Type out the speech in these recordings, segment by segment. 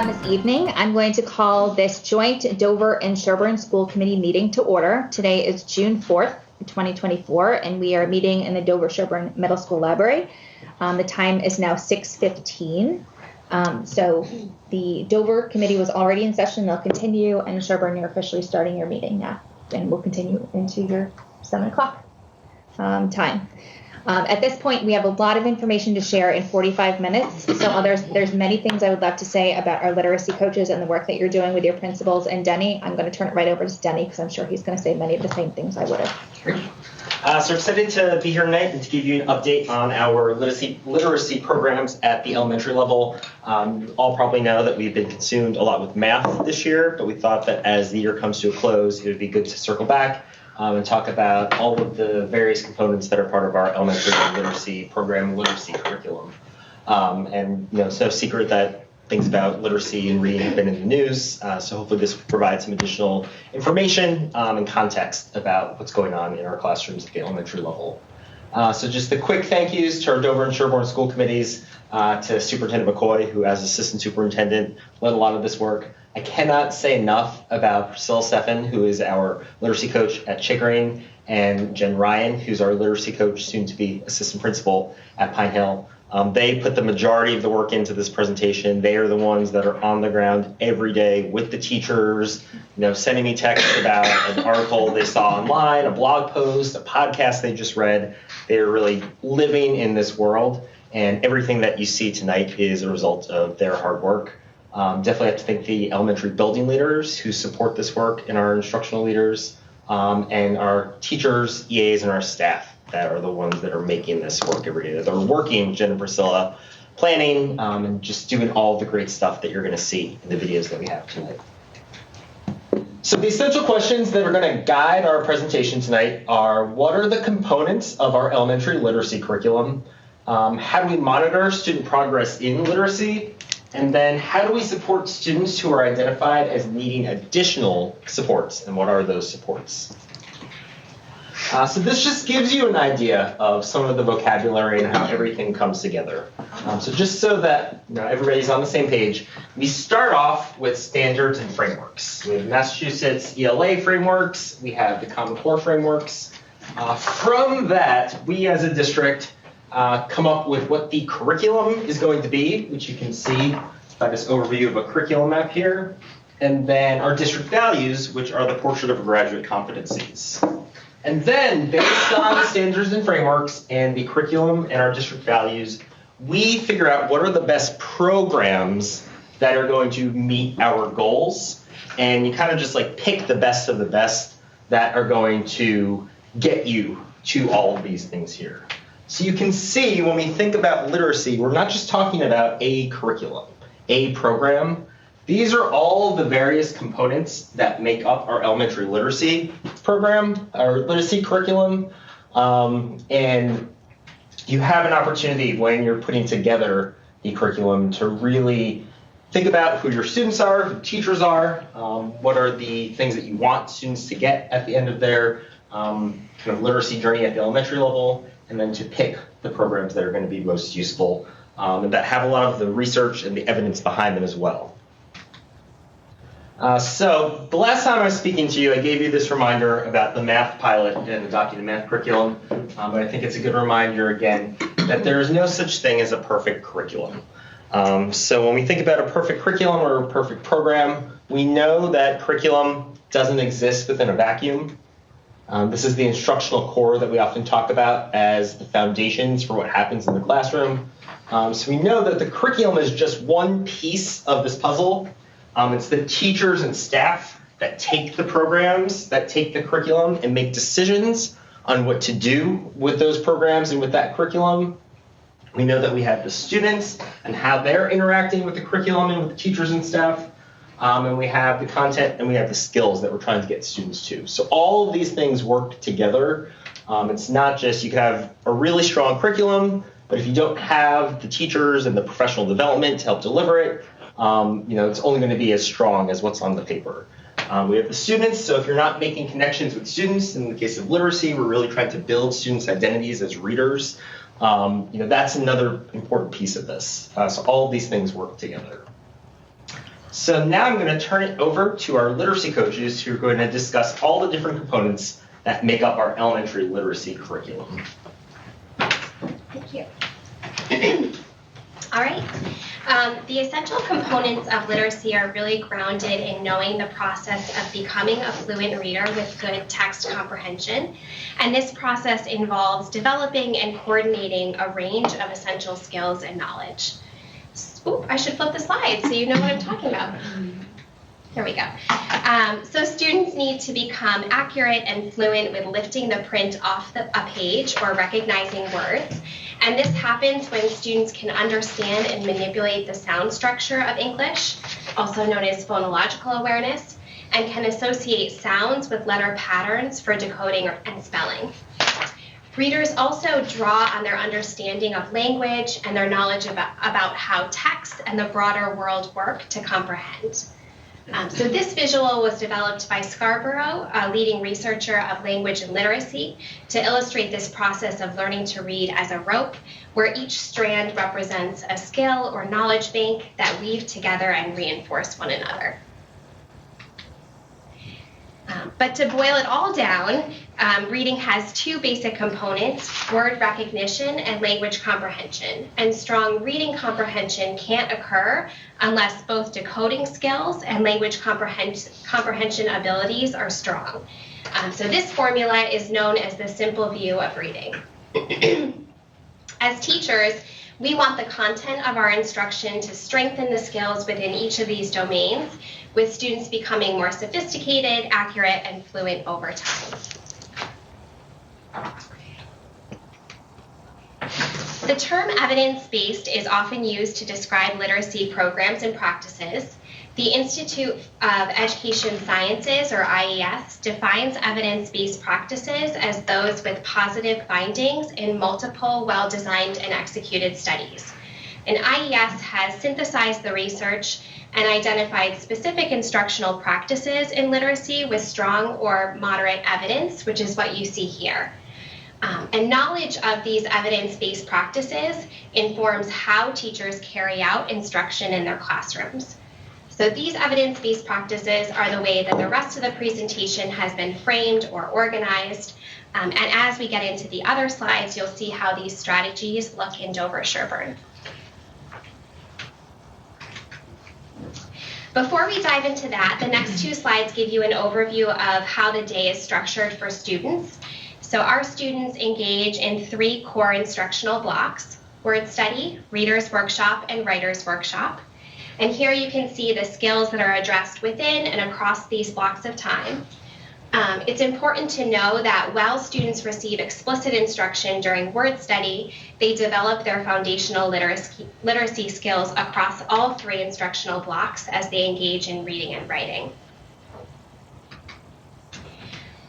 on this evening. I'm going to call this joint Dover and Sherborn School Committee meeting to order. Today is June 4th, 2024, and we are meeting in the Dover-Sherborn Middle School Library. The time is now 6:15. So the Dover Committee was already in session. They'll continue, and Sherborn, you're officially starting your meeting now, and we'll continue into your 7 o'clock time. At this point, we have a lot of information to share in 45 minutes. So there's many things I would love to say about our literacy coaches and the work that you're doing with your principals. And Denny, I'm going to turn it right over to Denny because I'm sure he's going to say many of the same things I would have. Great. So excited to be here tonight and to give you an update on our literacy programs at the elementary level. You all probably know that we've been consumed a lot with math this year, but we thought that as the year comes to a close, it would be good to circle back and talk about all of the various components that are part of our elementary literacy program, literacy curriculum. And it's no secret that things about literacy and reading have been in the news, so hopefully this will provide some additional information and context about what's going on in our classrooms at the elementary level. So just the quick thank yous to our Dover and Sherborn school committees, to Superintendent McCoy, who as assistant superintendent led a lot of this work. I cannot say enough about Priscilla Steffen, who is our literacy coach at Chickering, and Jen Ryan, who's our literacy coach, soon to be assistant principal at Pine Hill. They put the majority of the work into this presentation. They are the ones that are on the ground every day with the teachers, sending me texts about an article they saw online, a blog post, a podcast they just read. They are really living in this world, and everything that you see tonight is a result of their hard work. Definitely have to thank the elementary building leaders who support this work, and our instructional leaders, and our teachers, EAs, and our staff that are the ones that are making this work every day. They're working, Jen and Priscilla, planning, and just doing all the great stuff that you're going to see in the videos that we have tonight. So the essential questions that are going to guide our presentation tonight are: what are the components of our elementary literacy curriculum? How do we monitor student progress in literacy? And then how do we support students who are identified as needing additional supports, and what are those supports? So this just gives you an idea of some of the vocabulary and how everything comes together. So just so that everybody's on the same page, we start off with standards and frameworks. We have Massachusetts ELA frameworks, we have the Common Core frameworks. From that, we as a district come up with what the curriculum is going to be, which you can see by this overview of a curriculum map here, and then our district values, which are the portrait of graduate competencies. And then, based on the standards and frameworks and the curriculum and our district values, we figure out what are the best programs that are going to meet our goals, and you kind of just pick the best of the best that are going to get you to all of these things here. So you can see when we think about literacy, we're not just talking about a curriculum, a program. These are all the various components that make up our elementary literacy program, our literacy curriculum. And you have an opportunity when you're putting together the curriculum to really think about who your students are, who teachers are, what are the things that you want students to get at the end of their kind of literacy journey at the elementary level, and then to pick the programs that are going to be most useful and that have a lot of the research and the evidence behind them as well. So the last time I was speaking to you, I gave you this reminder about the math pilot and adopting the math curriculum, but I think it's a good reminder again that there is no such thing as a perfect curriculum. So when we think about a perfect curriculum or a perfect program, we know that curriculum doesn't exist within a vacuum. This is the instructional core that we often talk about as the foundations for what happens in the classroom. So we know that the curriculum is just one piece of this puzzle. It's the teachers and staff that take the programs, that take the curriculum and make decisions on what to do with those programs and with that curriculum. We know that we have the students and how they're interacting with the curriculum and with the teachers and staff. And we have the content and we have the skills that we're trying to get students to. So all of these things work together. It's not just you can have a really strong curriculum, but if you don't have the teachers and the professional development to help deliver it, it's only going to be as strong as what's on the paper. We have the students, so if you're not making connections with students, in the case of literacy, we're really trying to build students' identities as readers. That's another important piece of this. So all of these things work together. So now I'm going to turn it over to our literacy coaches who are going to discuss all the different components that make up our elementary literacy curriculum. Thank you. All right. The essential components of literacy are really grounded in knowing the process of becoming a fluent reader with good text comprehension. And this process involves developing and coordinating a range of essential skills and knowledge. Oop, I should flip the slide so you know what I'm talking about. There we go. So students need to become accurate and fluent with lifting the print off a page or recognizing words. And this happens when students can understand and manipulate the sound structure of English, also known as phonological awareness, and can associate sounds with letter patterns for decoding and spelling. Readers also draw on their understanding of language and their knowledge about how text and the broader world work to comprehend. So this visual was developed by Scarborough, a leading researcher of language and literacy, to illustrate this process of learning to read as a rope, where each strand represents a skill or knowledge bank that weave together and reinforce one another. But to boil it all down, reading has two basic components, word recognition and language comprehension. And strong reading comprehension can't occur unless both decoding skills and language comprehension abilities are strong. So this formula is known as the simple view of reading. As teachers, we want the content of our instruction to strengthen the skills within each of these domains, with students becoming more sophisticated, accurate, and fluent over time. The term evidence-based is often used to describe literacy programs and practices. The Institute of Education Sciences, or IES, defines evidence-based practices as those with positive findings in multiple well-designed and executed studies. And IES has synthesized the research and identified specific instructional practices in literacy with strong or moderate evidence, which is what you see here. And knowledge of these evidence-based practices informs how teachers carry out instruction in their classrooms. So these evidence-based practices are the way that the rest of the presentation has been framed or organized. And as we get into the other slides, you'll see how these strategies look in Dover-Sherborn. Before we dive into that, the next two slides give you an overview of how the day is structured for students. So our students engage in three core instructional blocks: word study, reader's workshop, and writer's workshop. And here you can see the skills that are addressed within and across these blocks of time. It's important to know that while students receive explicit instruction during word study, they develop their foundational literacy skills across all three instructional blocks as they engage in reading and writing.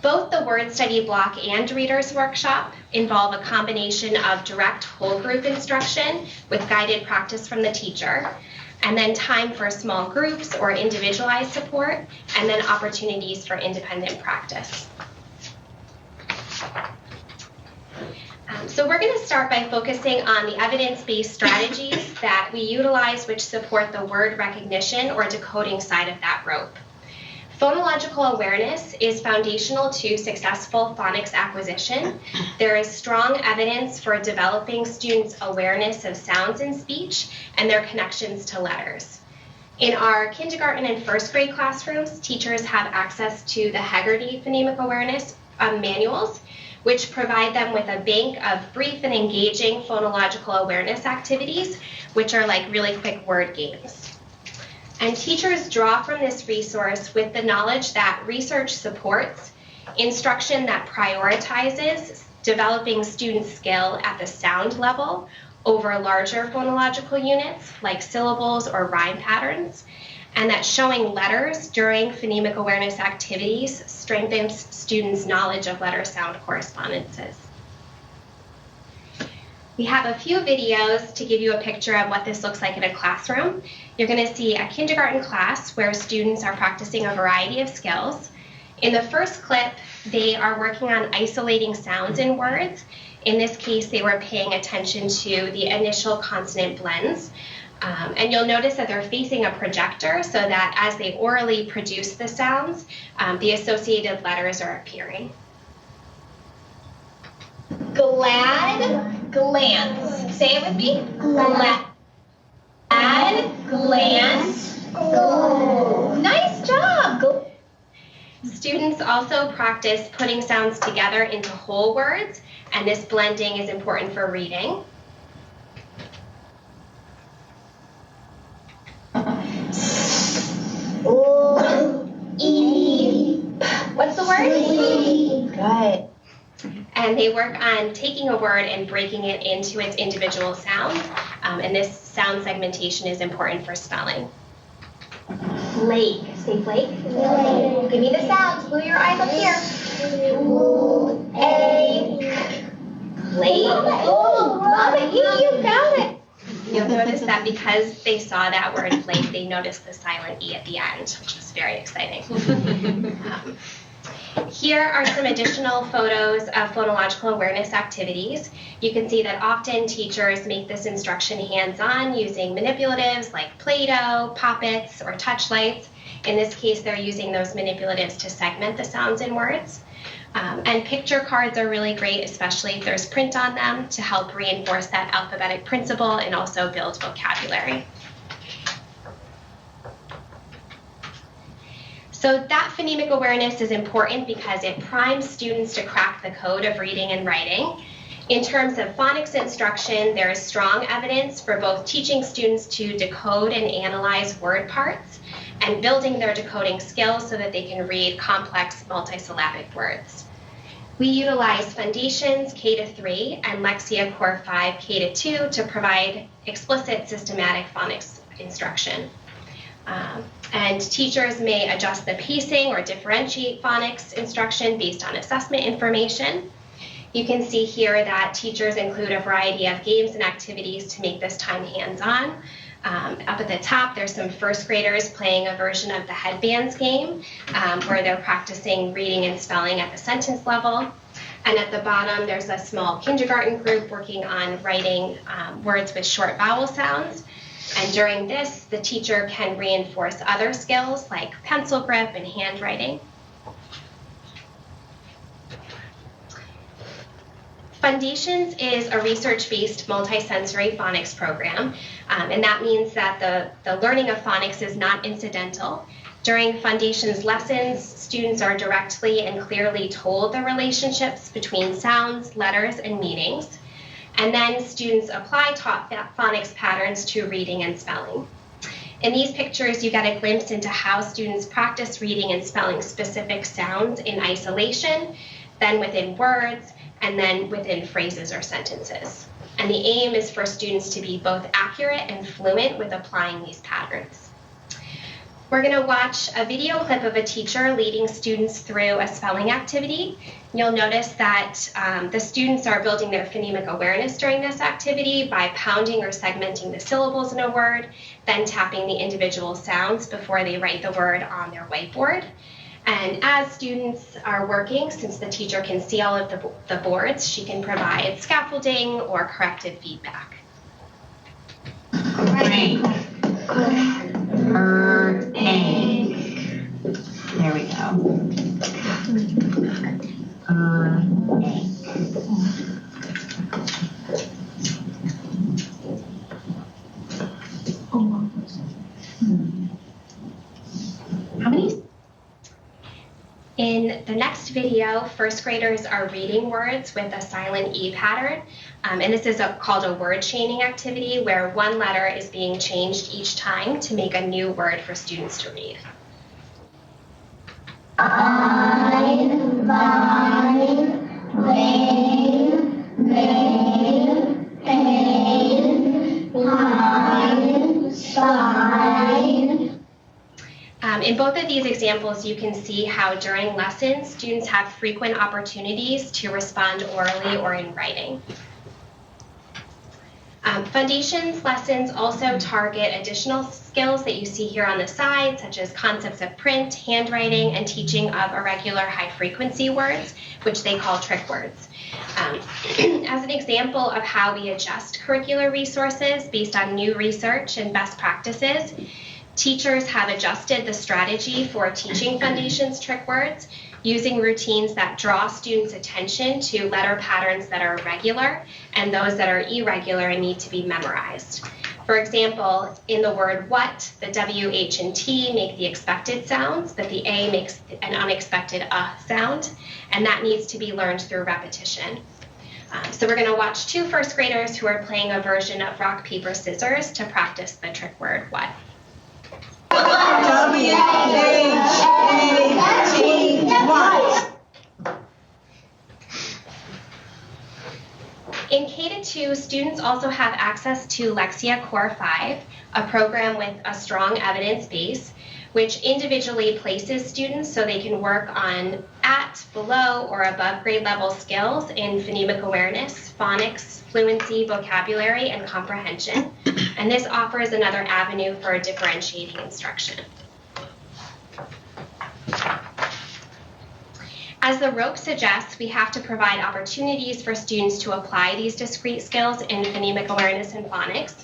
Both the word study block and reader's workshop involve a combination of direct whole group instruction with guided practice from the teacher, and then time for small groups or individualized support, and then opportunities for independent practice. So we're going to start by focusing on the evidence-based strategies that we utilize which support the word recognition or decoding side of that rope. Phonological awareness is foundational to successful phonics acquisition. There is strong evidence for developing students' awareness of sounds in speech and their connections to letters. In our kindergarten and first grade classrooms, teachers have access to the Haggerty Phonemic Awareness manuals, which provide them with a bank of brief and engaging phonological awareness activities, which are like really quick word games. And teachers draw from this resource with the knowledge that research supports instruction that prioritizes developing student skill at the sound level over larger phonological units like syllables or rhyme patterns, and that showing letters during phonemic awareness activities strengthens students' knowledge of letter-sound correspondences. We have a few videos to give you a picture of what this looks like in a classroom. You're going to see a kindergarten class where students are practicing a variety of skills. In the first clip, they are working on isolating sounds in words. In this case, they were paying attention to the initial consonant blends. And you'll notice that they're facing a projector so that as they orally produce the sounds, the associated letters are appearing. Glad, glance. Say it with me. Glad, glance, go. Nice job. Go. Students also practice putting sounds together into whole words, and this blending is important for reading. What's the word? Good. And they work on taking a word and breaking it into its individual sounds. And this sound segmentation is important for spelling. Flake. Say flake. Flake. Give me the sounds. Glue your eyes up here. Flake. Oh, love it. You got it. You'll notice that because they saw that word flake, they noticed the silent E at the end, which was very exciting. Here are some additional photos of phonological awareness activities. You can see that often teachers make this instruction hands-on using manipulatives like Play-Doh, Pop-Its, or touch lights. In this case, they're using those manipulatives to segment the sounds in words. And picture cards are really great, especially if there's print on them, to help reinforce that alphabetic principle and also build vocabulary. So that phonemic awareness is important because it primes students to crack the code of reading and writing. In terms of phonics instruction, there is strong evidence for both teaching students to decode and analyze word parts and building their decoding skills so that they can read complex multisyllabic words. We utilize Foundations K-3 and Lexia Core 5 K-2 to provide explicit systematic phonics instruction. And teachers may adjust the pacing or differentiate phonics instruction based on assessment information. You can see here that teachers include a variety of games and activities to make this time hands-on. Up at the top, there's some first graders playing a version of the headbands game where they're practicing reading and spelling at the sentence level. And at the bottom, there's a small kindergarten group working on writing words with short vowel sounds. And during this, the teacher can reinforce other skills like pencil grip and handwriting. Foundations is a research-based multisensory phonics program, and that means that the learning of phonics is not incidental. During Foundations lessons, students are directly and clearly told the relationships between sounds, letters, and meanings. And then students apply taught phonics patterns to reading and spelling. In these pictures, you get a glimpse into how students practice reading and spelling specific sounds in isolation, then within words, and then within phrases or sentences. And the aim is for students to be both accurate and fluent with applying these patterns. We're going to watch a video clip of a teacher leading students through a spelling activity. You'll notice that the students are building their phonemic awareness during this activity by pounding or segmenting the syllables in a word, then tapping the individual sounds before they write the word on their whiteboard. And as students are working, since the teacher can see all of the boards, she can provide scaffolding or corrective feedback. Rank. There we go. How many? In the next video, first graders are reading words with a silent E pattern. And this is called a word chaining activity where one letter is being changed each time to make a new word for students to read. Vine, vein, pain, pine, spine. In both of these examples, you can see how during lessons, students have frequent opportunities to respond orally or in writing. Foundations lessons also target additional skills that you see here on the side, such as concepts of print, handwriting, and teaching of irregular high-frequency words, which they call trick words. As an example of how we adjust curricular resources based on new research and best practices, teachers have adjusted the strategy for teaching Foundations trick words using routines that draw students' attention to letter patterns that are regular and those that are irregular and need to be memorized. For example, in the word what, the W, H, and T make the expected sounds, but the A makes an unexpected sound, and that needs to be learned through repetition. So we're going to watch two first graders who are playing a version of rock, paper, scissors to practice the trick word what. W-H-A-T, what? In K-2, students also have access to Lexia Core 5, a program with a strong evidence base, which individually places students so they can work on at, below, or above grade level skills in phonemic awareness, phonics, fluency, vocabulary, and comprehension. And this offers another avenue for differentiating instruction. As the rope suggests, we have to provide opportunities for students to apply these discrete skills in phonemic awareness and phonics.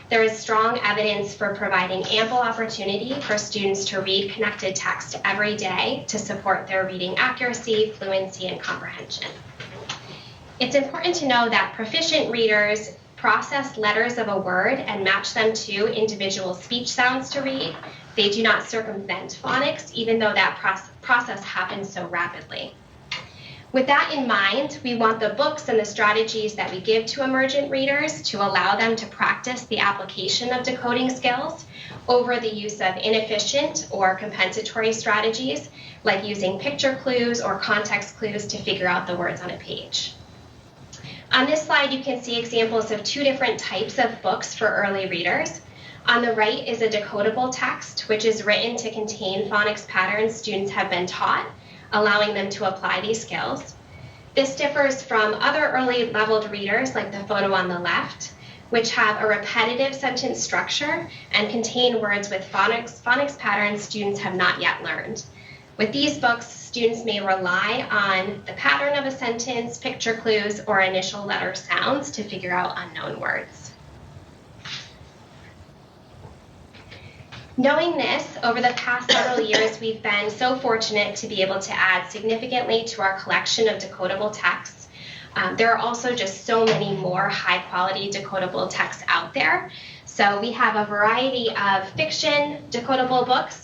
There is strong evidence for providing ample opportunity for students to read connected text every day to support their reading accuracy, fluency, and comprehension. It's important to know that proficient readers process letters of a word and match them to individual speech sounds to read. They do not circumvent phonics, even though that process happens so rapidly. With that in mind, we want the books and the strategies that we give to emergent readers to allow them to practice the application of decoding skills over the use of inefficient or compensatory strategies, like using picture clues or context clues to figure out the words on a page. On this slide, you can see examples of two different types of books for early readers. On the right is a decodable text, which is written to contain phonics patterns students have been taught, allowing them to apply these skills. This differs from other early leveled readers, like the photo on the left, which have a repetitive sentence structure and contain words with phonics patterns students have not yet learned. With these books, students may rely on the pattern of a sentence, picture clues, or initial letter sounds to figure out unknown words. Knowing this, over the past several years, we've been so fortunate to be able to add significantly to our collection of decodable texts. There are also just so many more high-quality decodable texts out there. So we have a variety of fiction decodable books.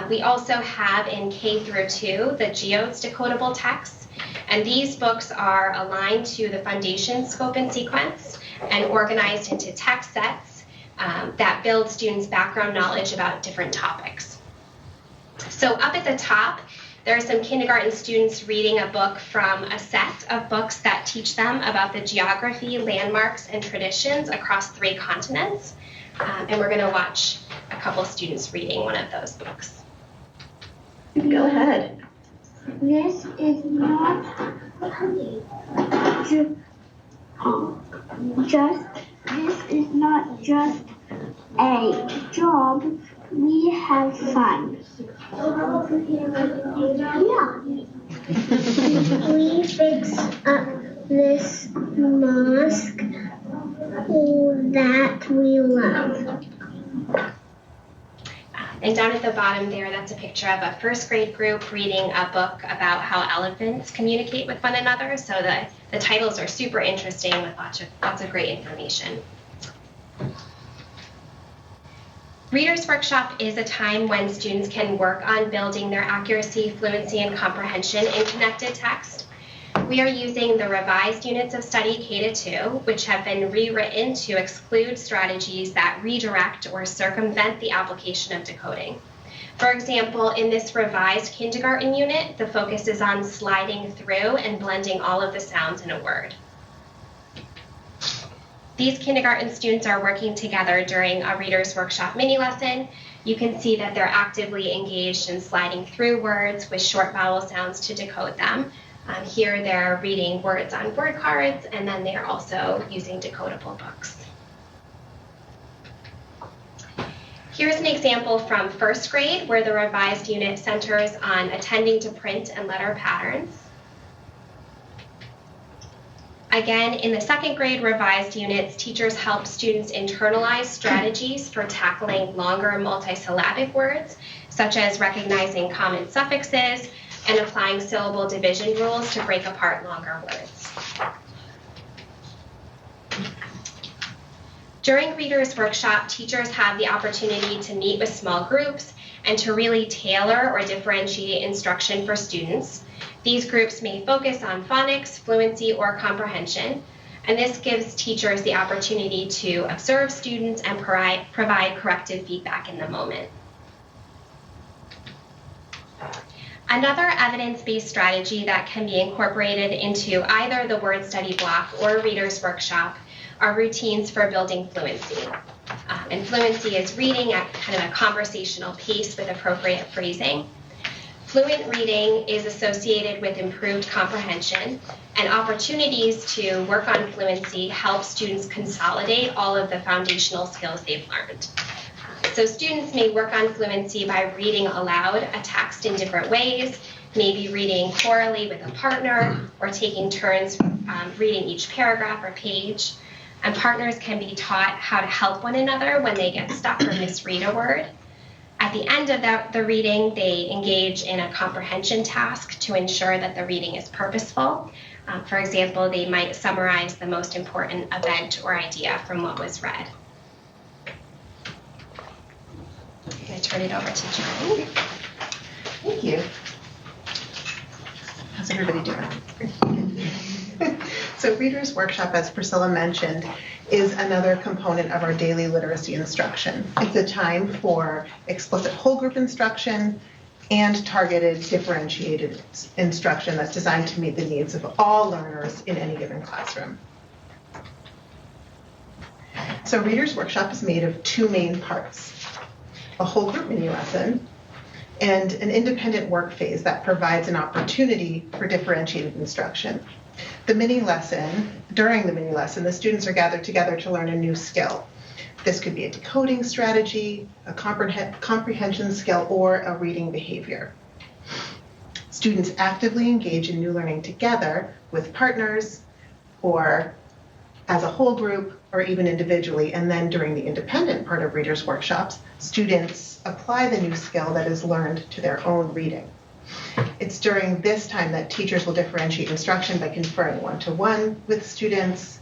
We also have in K-2 the GEODS decodable texts. And these books are aligned to the Foundation scope and sequence and organized into text sets that build students' background knowledge about different topics. So up at the top, there are some kindergarten students reading a book from a set of books that teach them about the geography, landmarks, and traditions across 3 continents. And we're going to watch a couple students reading one of those books. Go ahead. This is not just a job. We have fun. Yeah. We fix up this mosque that we love. And down at the bottom there, that's a picture of a first grade group reading a book about how elephants communicate with one another. So the titles are super interesting with lots of great information. Reader's Workshop is a time when students can work on building their accuracy, fluency, and comprehension in connected text. We are using the revised units of study K-2, which have been rewritten to exclude strategies that redirect or circumvent the application of decoding. For example, in this revised kindergarten unit, the focus is on sliding through and blending all of the sounds in a word. These kindergarten students are working together during a Reader's Workshop mini lesson. You can see that they're actively engaged in sliding through words with short vowel sounds to decode them. Here they're reading words on word cards, and then they're also using decodable books. Here's an example from first grade where the revised unit centers on attending to print and letter patterns. Again, in the second grade revised units, teachers help students internalize strategies for tackling longer multisyllabic words, such as recognizing common suffixes and applying syllable division rules to break apart longer words. During Reader's Workshop, teachers have the opportunity to meet with small groups and to really tailor or differentiate instruction for students. These groups may focus on phonics, fluency, or comprehension, and this gives teachers the opportunity to observe students and provide corrective feedback in the moment. Another evidence-based strategy that can be incorporated into either the word study block or Reader's Workshop are routines for building fluency. And fluency is reading at kind of a conversational pace with appropriate phrasing. Fluent reading is associated with improved comprehension, and opportunities to work on fluency help students consolidate all of the foundational skills they've learned. So students may work on fluency by reading aloud a text in different ways, maybe reading orally with a partner, or taking turns reading each paragraph or page. And partners can be taught how to help one another when they get stuck or misread a word. At the end of the reading, they engage in a comprehension task to ensure that the reading is purposeful. For example, they might summarize the most important event or idea from what was read. I'm going to turn it over to Jen. Thank you. How's everybody doing? So Reader's Workshop, as Priscilla mentioned, is another component of our daily literacy instruction. It's a time for explicit whole group instruction and targeted differentiated instruction that's designed to meet the needs of all learners in any given classroom. So Reader's Workshop is made of two main parts: a whole group mini lesson and an independent work phase that provides an opportunity for differentiated instruction. During the mini lesson, the students are gathered together to learn a new skill. This could be a decoding strategy, a comprehension skill, or a reading behavior. Students actively engage in new learning together with partners, or as a whole group, or even individually. And then during the independent part of Reader's Workshops, students apply the new skill that is learned to their own reading. It's during this time that teachers will differentiate instruction by conferring one-to-one with students.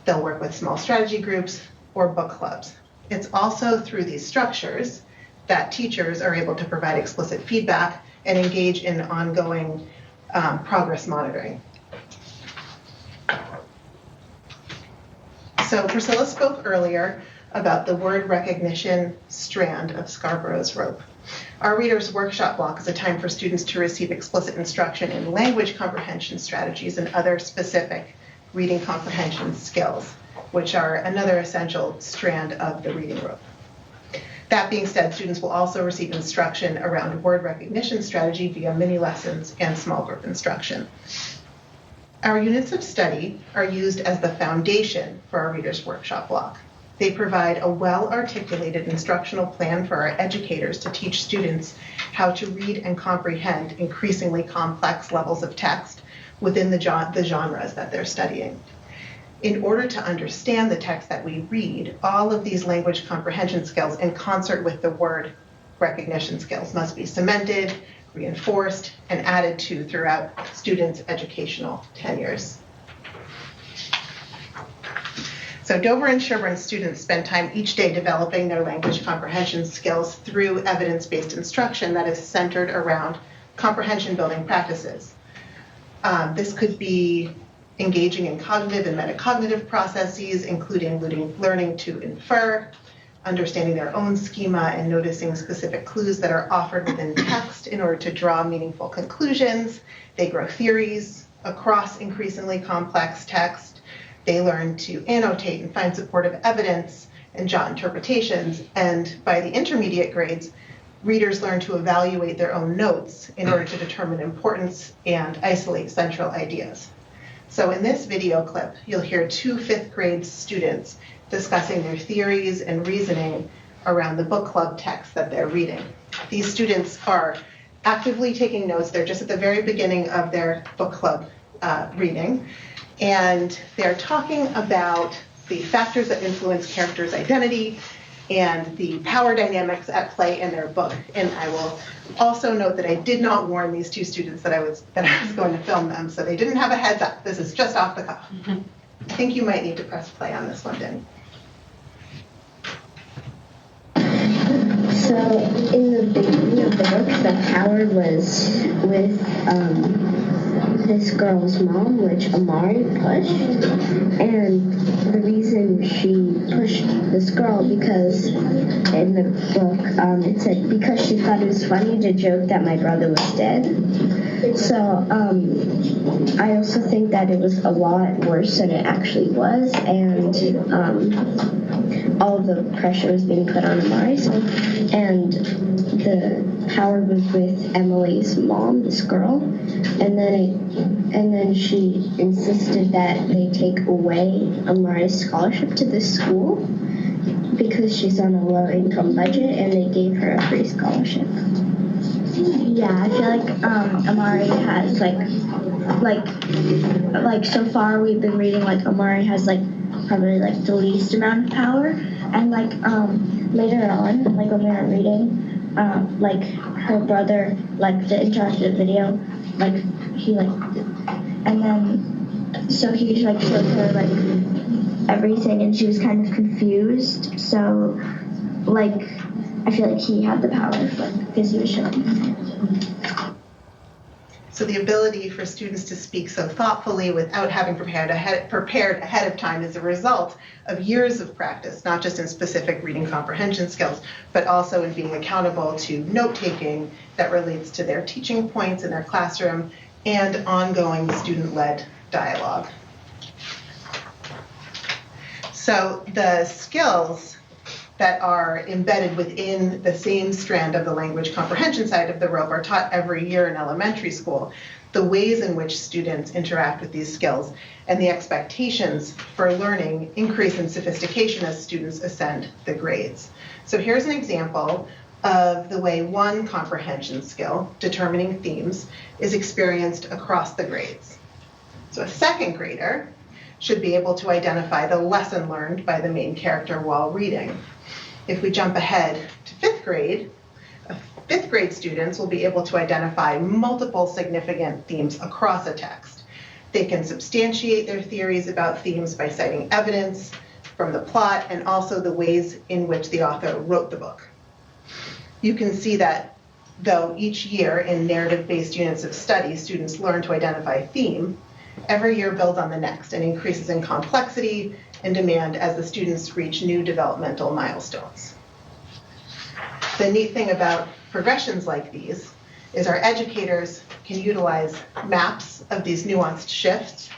They'll work with small strategy groups or book clubs. It's also through these structures that teachers are able to provide explicit feedback and engage in ongoing progress monitoring. So Priscilla spoke earlier about the word recognition strand of Scarborough's rope. Our Reader's Workshop block is a time for students to receive explicit instruction in language comprehension strategies and other specific reading comprehension skills, which are another essential strand of the reading rope. That being said, students will also receive instruction around word recognition strategy via mini lessons and small group instruction. Our units of study are used as the foundation for our Reader's Workshop block. They provide a well-articulated instructional plan for our educators to teach students how to read and comprehend increasingly complex levels of text within the genres that they're studying. In order to understand the text that we read, all of these language comprehension skills in concert with the word recognition skills must be cemented, reinforced, and added to throughout students' educational tenures. So Dover and Sherborn students spend time each day developing their language comprehension skills through evidence-based instruction that is centered around comprehension building practices. This could be engaging in cognitive and metacognitive processes, including learning to infer, understanding their own schema, and noticing specific clues that are offered within text in order to draw meaningful conclusions. They grow theories across increasingly complex text. They learn to annotate and find supportive evidence and jot interpretations. And by the intermediate grades, readers learn to evaluate their own notes in order to determine importance and isolate central ideas. So in this video clip, you'll hear two fifth grade students discussing their theories and reasoning around the book club text that they're reading. These students are actively taking notes. They're just at the very beginning of their book club reading, and they're talking about the factors that influence characters' identity and the power dynamics at play in their book. And I will also note that I did not warn these two students that I was going to film them, so they didn't have a heads up. This is just off the cuff. I think you might need to press play on this one, Denny. So in the beginning of the book, the power was with this girl's mom, which Amari pushed. And the reason she pushed this girl, because in the book it said because she thought it was funny to joke that my brother was dead. So I also think that it was a lot worse than it actually was, and all of the pressure was being put on Amari. And the power was with Emily's mom, this girl, and then she insisted that they take away Amari's scholarship to this school because she's on a low-income budget, and they gave her a free scholarship. Yeah, I feel like Amari has like so far we've been reading like Amari has like probably like the least amount of power, and like later on, like when we were reading, like her brother, like the interactive video, like he like, and then so he like showed her like everything, and she was kind of confused. So like I feel like he had the power, like because he was showing. So the ability for students to speak so thoughtfully without having prepared ahead of time is a result of years of practice, not just in specific reading comprehension skills, but also in being accountable to note-taking that relates to their teaching points in their classroom and ongoing student-led dialogue. So the skills that are embedded within the same strand of the language comprehension side of the rope are taught every year in elementary school. The ways in which students interact with these skills and the expectations for learning increase in sophistication as students ascend the grades. So here's an example of the way one comprehension skill, determining themes, is experienced across the grades. So a second grader should be able to identify the lesson learned by the main character while reading. If we jump ahead to fifth grade students will be able to identify multiple significant themes across a text. They can substantiate their theories about themes by citing evidence from the plot and also the ways in which the author wrote the book. You can see that though each year in narrative-based units of study, students learn to identify a theme, every year builds on the next and increases in complexity and demand as the students reach new developmental milestones. The neat thing about progressions like these is our educators can utilize maps of these nuanced shifts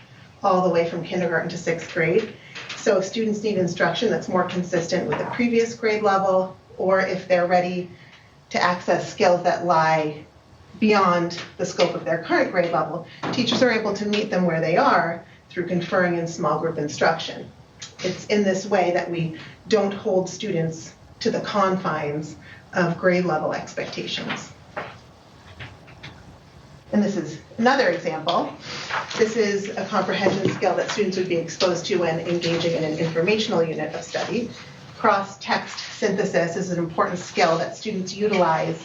all the way from kindergarten to sixth grade. So if students need instruction that's more consistent with the previous grade level, or if they're ready to access skills that lie beyond the scope of their current grade level, teachers are able to meet them where they are through conferring in small group instruction. It's in this way that we don't hold students to the confines of grade level expectations. And this is another example. This is a comprehension skill that students would be exposed to when engaging in an informational unit of study. Cross-text synthesis is an important skill that students utilize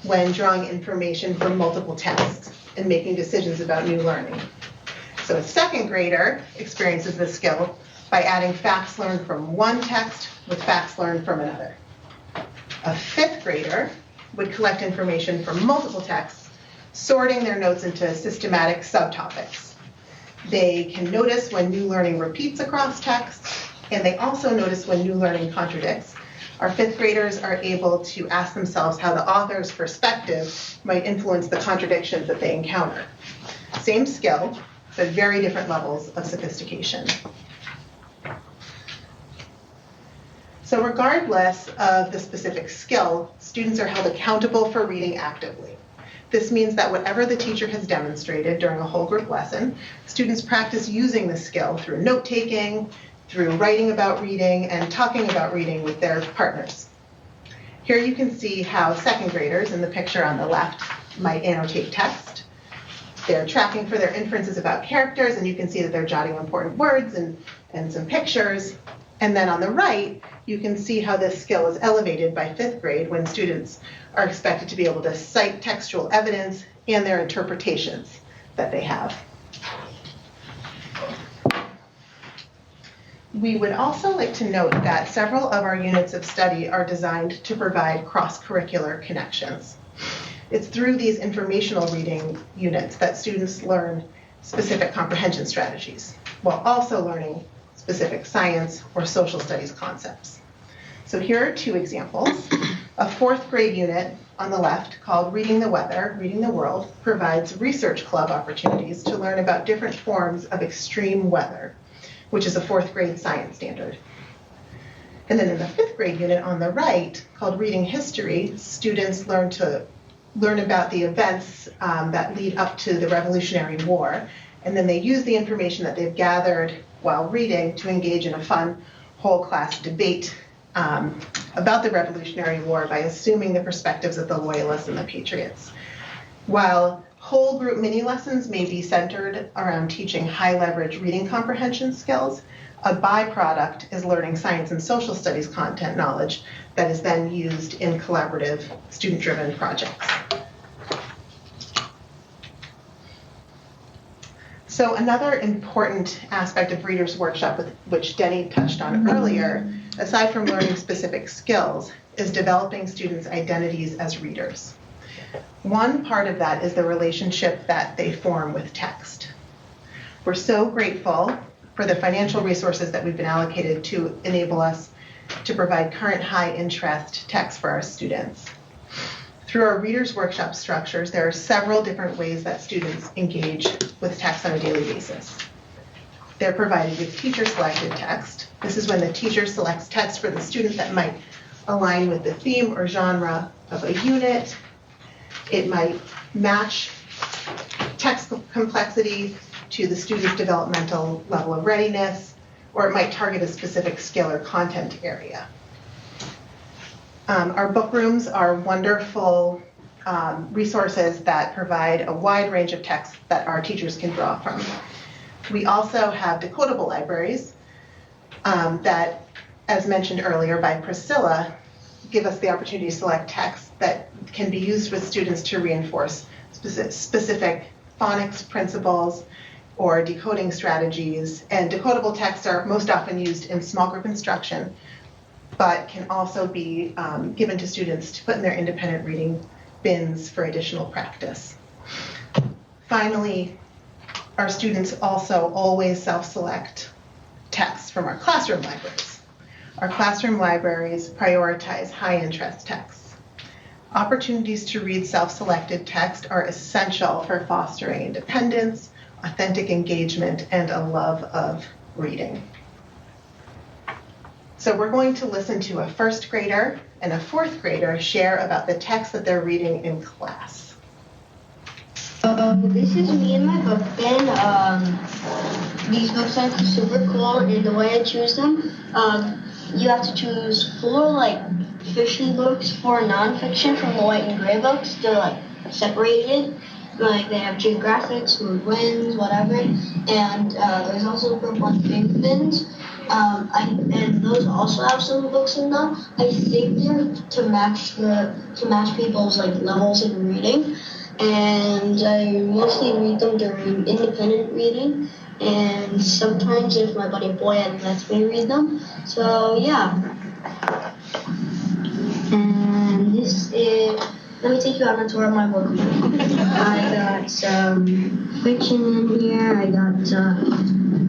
when drawing information from multiple texts and making decisions about new learning. So a second grader experiences this skill by adding facts learned from one text with facts learned from another. A fifth grader would collect information from multiple texts, sorting their notes into systematic subtopics. They can notice when new learning repeats across texts, and they also notice when new learning contradicts. Our fifth graders are able to ask themselves how the author's perspective might influence the contradictions that they encounter. Same skill, but very different levels of sophistication. So regardless of the specific skill, students are held accountable for reading actively. This means that whatever the teacher has demonstrated during a whole group lesson, students practice using the skill through note-taking, through writing about reading, and talking about reading with their partners. Here you can see how second graders in the picture on the left might annotate text. They're tracking for their inferences about characters, and you can see that they're jotting important words and some pictures. And then on the right, you can see how this skill is elevated by 5th grade when students are expected to be able to cite textual evidence and their interpretations that they have. We would also like to note that several of our units of study are designed to provide cross-curricular connections. It's through these informational reading units that students learn specific comprehension strategies, while also learning specific science or social studies concepts. So here are 2 examples. A 4th grade unit on the left called Reading the Weather, Reading the World provides research club opportunities to learn about different forms of extreme weather, which is a 4th grade science standard. And then in the 5th grade unit on the right, called Reading History, students learn about the events that lead up to the Revolutionary War, and then they use the information that they've gathered while reading to engage in a fun whole class debate about the Revolutionary War by assuming the perspectives of the Loyalists and the Patriots. While whole group mini lessons may be centered around teaching high leverage reading comprehension skills, a byproduct is learning science and social studies content knowledge that is then used in collaborative student-driven projects. So another important aspect of Reader's Workshop, which Denny touched on earlier, aside from learning specific skills, is developing students' identities as readers. One part of that is the relationship that they form with text. We're so grateful for the financial resources that we've been allocated to enable us to provide current high interest text for our students. Through our Reader's Workshop structures, there are several different ways that students engage with text on a daily basis. They're provided with teacher-selected text. This is when the teacher selects text for the student that might align with the theme or genre of a unit. It might match text complexity to the student's developmental level of readiness, or it might target a specific skill or content area. Our book rooms are wonderful resources that provide a wide range of texts that our teachers can draw from. We also have decodable libraries that, as mentioned earlier by Priscilla, give us the opportunity to select texts that can be used with students to reinforce specific phonics principles or decoding strategies. And decodable texts are most often used in small group instruction, but can also be given to students to put in their independent reading bins for additional practice. Finally, our students also always self-select texts from our classroom libraries. Our classroom libraries prioritize high-interest texts. Opportunities to read self-selected text are essential for fostering independence, authentic engagement, and a love of reading. So we're going to listen to a 1st grader and a 4th grader share about the text that they're reading in class. This is me and my book bin. These books are super cool, and the way I choose them, you have to choose 4 fiction books, 4 nonfiction from the white and gray books. They're separated. They have geographics, mood wins, whatever. And there's also group 1 favorite bins. And those also have some books in them. I think they're to match people's levels in reading. And I mostly read them during independent reading. And sometimes if my buddy Boyan lets me read them. So yeah. And this is, let me take you on a tour of my book. I got some fiction in here. I got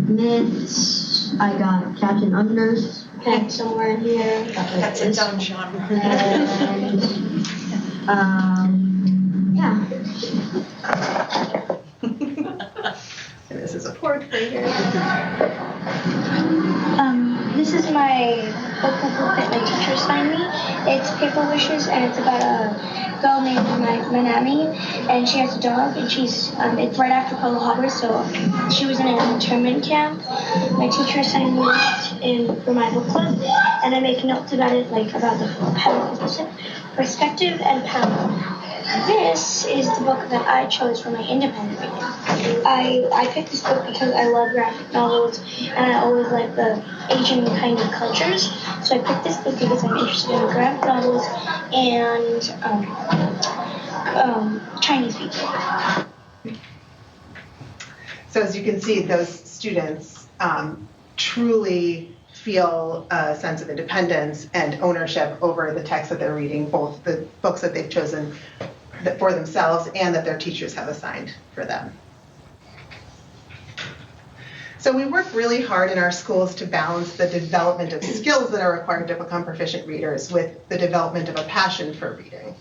myths. I got Captain Unders pegged somewhere in here. That's its own genre. And yeah. And this is a 4th grader. This is my book that my teacher assigned me. It's Paper Wishes, and it's about a girl named Manami, and she has a dog, and she's it's right after Pearl Harbor, so she was in an internment camp. My teacher assigned me this, for my book club, and I make notes about it, like about the perspective and power. This is the book that I chose for my independent reading. I picked this book because I love graphic novels and I always like the Asian kind of cultures. So I picked this book because I'm interested in graphic novels and Chinese people. So as you can see, those students truly feel a sense of independence and ownership over the text that they're reading, both the books that they've chosen for themselves and that their teachers have assigned for them. So we work really hard in our schools to balance the development of skills that are required to become proficient readers with the development of a passion for reading,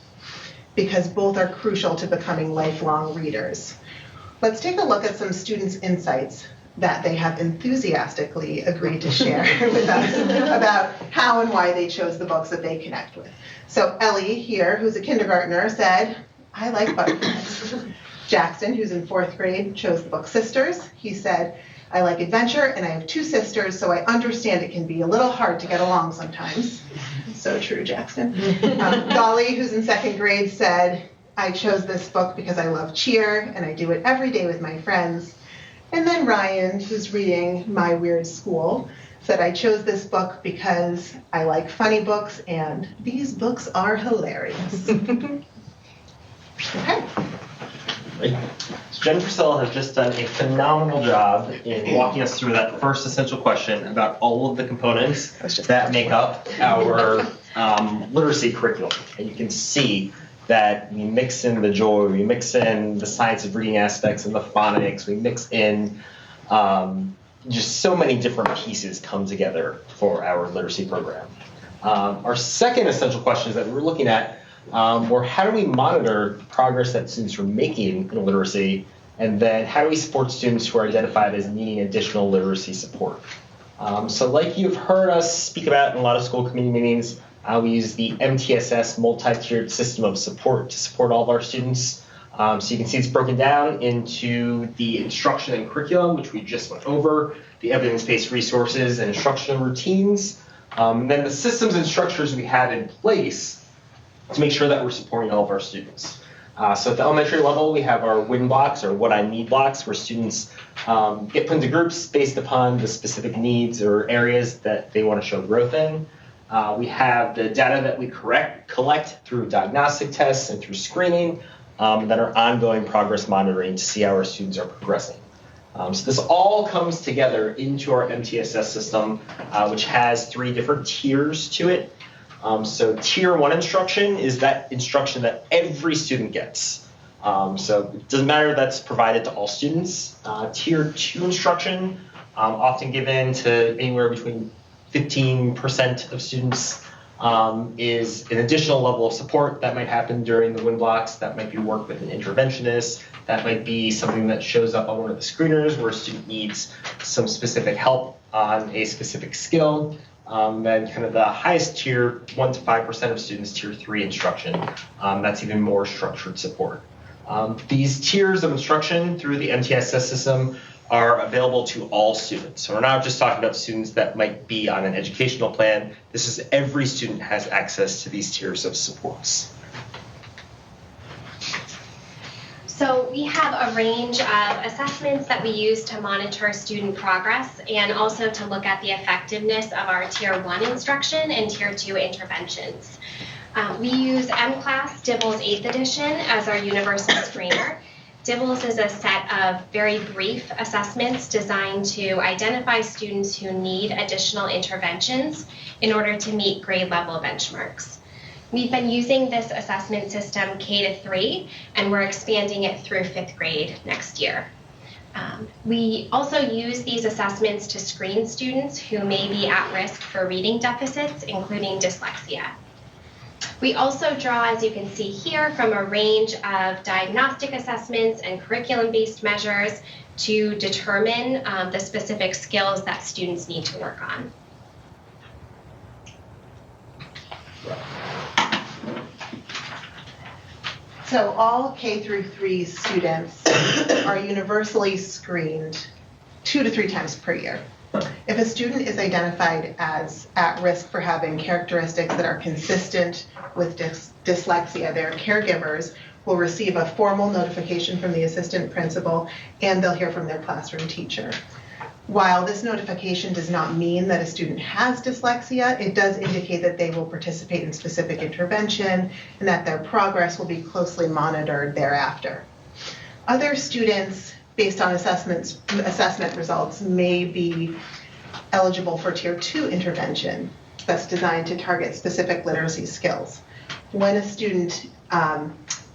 because both are crucial to becoming lifelong readers. Let's take a look at some students' insights that they have enthusiastically agreed to share with us about how and why they chose the books that they connect with. So Ellie here, who's a kindergartner, said, I like butterflies. Jackson, who's in 4th grade, chose the book Sisters. He said, I like adventure and I have 2 sisters, so I understand it can be a little hard to get along sometimes. So true, Jackson. Dolly, who's in 2nd grade, said, I chose this book because I love cheer and I do it every day with my friends. And then Ryan, who's reading My Weird School, said, I chose this book because I like funny books and these books are hilarious. Okay. Great. So Jen Priscilla has just done a phenomenal job in walking us through that first essential question about all of the components that make up our literacy curriculum. And you can see that we mix in the joy, we mix in the science of reading aspects and the phonics, we mix in just so many different pieces come together for our literacy program. Our second essential questions that we're looking at were how do we monitor the progress that students are making in literacy, and then how do we support students who are identified as needing additional literacy support. So like you've heard us speak about in a lot of school committee meetings, we use the MTSS multi-tiered system of support to support all of our students. So you can see it's broken down into the instruction and curriculum, which we just went over, the evidence-based resources and instructional routines, and then the systems and structures we have in place to make sure that we're supporting all of our students. So at the elementary level, we have our WIN blocks, or what I need blocks, where students get put into groups based upon the specific needs or areas that they want to show growth in. We have the data that we collect through diagnostic tests and through screening, that are ongoing progress monitoring to see how our students are progressing. So this all comes together into our MTSS system, which has 3 different tiers to it. So tier 1 instruction is that instruction that every student gets. So it doesn't matter, that's provided to all students. Tier 2 instruction, often given to anywhere between 15% of students, is an additional level of support that might happen during the WIN blocks. That might be work with an interventionist. That might be something that shows up on one of the screeners where a student needs some specific help on a specific skill. Then kind of the highest tier, 1 to 5% of students, tier 3 instruction. That's even more structured support. These tiers of instruction through the MTSS system are available to all students. So we're not just talking about students that might be on an educational plan. This is every student has access to these tiers of supports. So we have a range of assessments that we use to monitor student progress and also to look at the effectiveness of our Tier 1 instruction and Tier 2 interventions. We use M-Class DIBELS 8th edition as our universal screener. DIBELS is a set of very brief assessments designed to identify students who need additional interventions in order to meet grade level benchmarks. We've been using this assessment system K-3, and we're expanding it through 5th grade next year. We also use these assessments to screen students who may be at risk for reading deficits, including dyslexia. We also draw, as you can see here, from a range of diagnostic assessments and curriculum-based measures to determine the specific skills that students need to work on. So all K through 3 students are universally screened 2 to 3 times per year. If a student is identified as at risk for having characteristics that are consistent with dyslexia, their caregivers will receive a formal notification from the assistant principal, and they'll hear from their classroom teacher. While this notification does not mean that a student has dyslexia, it does indicate that they will participate in specific intervention and that their progress will be closely monitored thereafter. Other students, based on assessment results, may be eligible for Tier 2 intervention that's designed to target specific literacy skills. When a student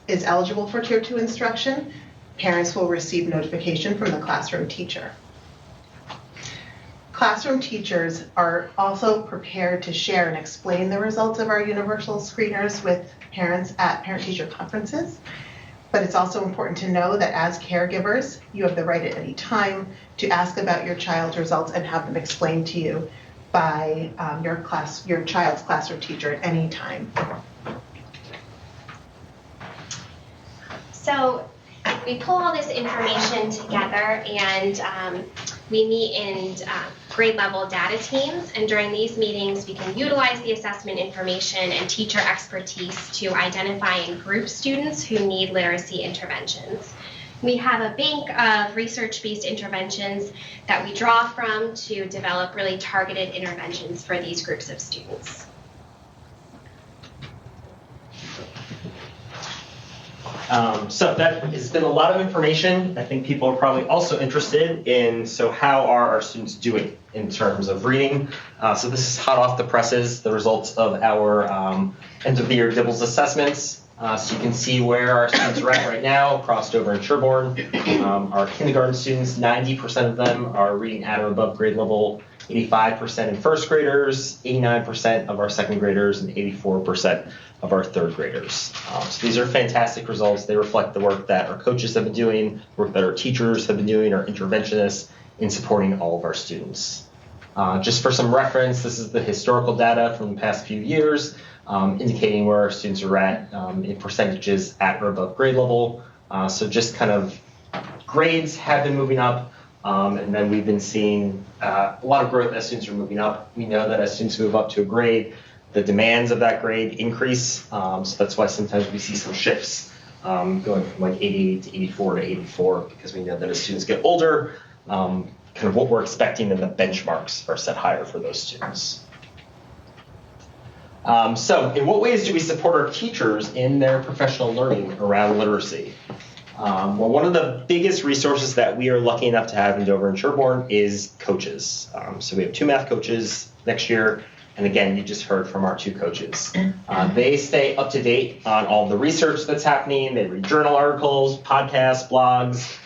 is eligible for Tier 2 instruction, parents will receive notification from the classroom teacher. Classroom teachers are also prepared to share and explain the results of our universal screeners with parents at parent-teacher conferences. But it's also important to know that as caregivers, you have the right at any time to ask about your child's results and have them explained to you by your child's classroom teacher at any time. So we pull all this information together, and we meet in grade level data teams, and during these meetings we can utilize the assessment information and teacher expertise to identify and group students who need literacy interventions. We have a bank of research-based interventions that we draw from to develop really targeted interventions for these groups of students. So that has been a lot of information. I think people are probably also interested in, so how are our students doing in terms of reading? So this is hot off the presses, the results of our end of the year DIBELS assessments. So you can see where our students are at right now, crossed over in Sherborn. Our kindergarten students, 90% of them are reading at or above grade level, 85% in first graders, 89% of our second graders, and 84% of our third graders. So these are fantastic results. They reflect the work that our coaches have been doing, work that our teachers have been doing, our interventionists in supporting all of our students. Just for some reference, this is the historical data from the past few years, indicating where our students are at in percentages at or above grade level. So just kind of grades have been moving up, and then we've been seeing a lot of growth as students are moving up. We know that as students move up to a grade, the demands of that grade increase. So that's why sometimes we see some shifts going from like 88 to 84 to 84, because we know that as students get older, kind of what we're expecting and the benchmarks are set higher for those students. So in what ways do we support our teachers in their professional learning around literacy? Well, one of the biggest resources that we are lucky enough to have in Dover and Sherborn is coaches. So we have 2 math coaches next year. And again, you just heard from our 2 coaches. They stay up to date on all the research that's happening. They read journal articles, podcasts, blogs.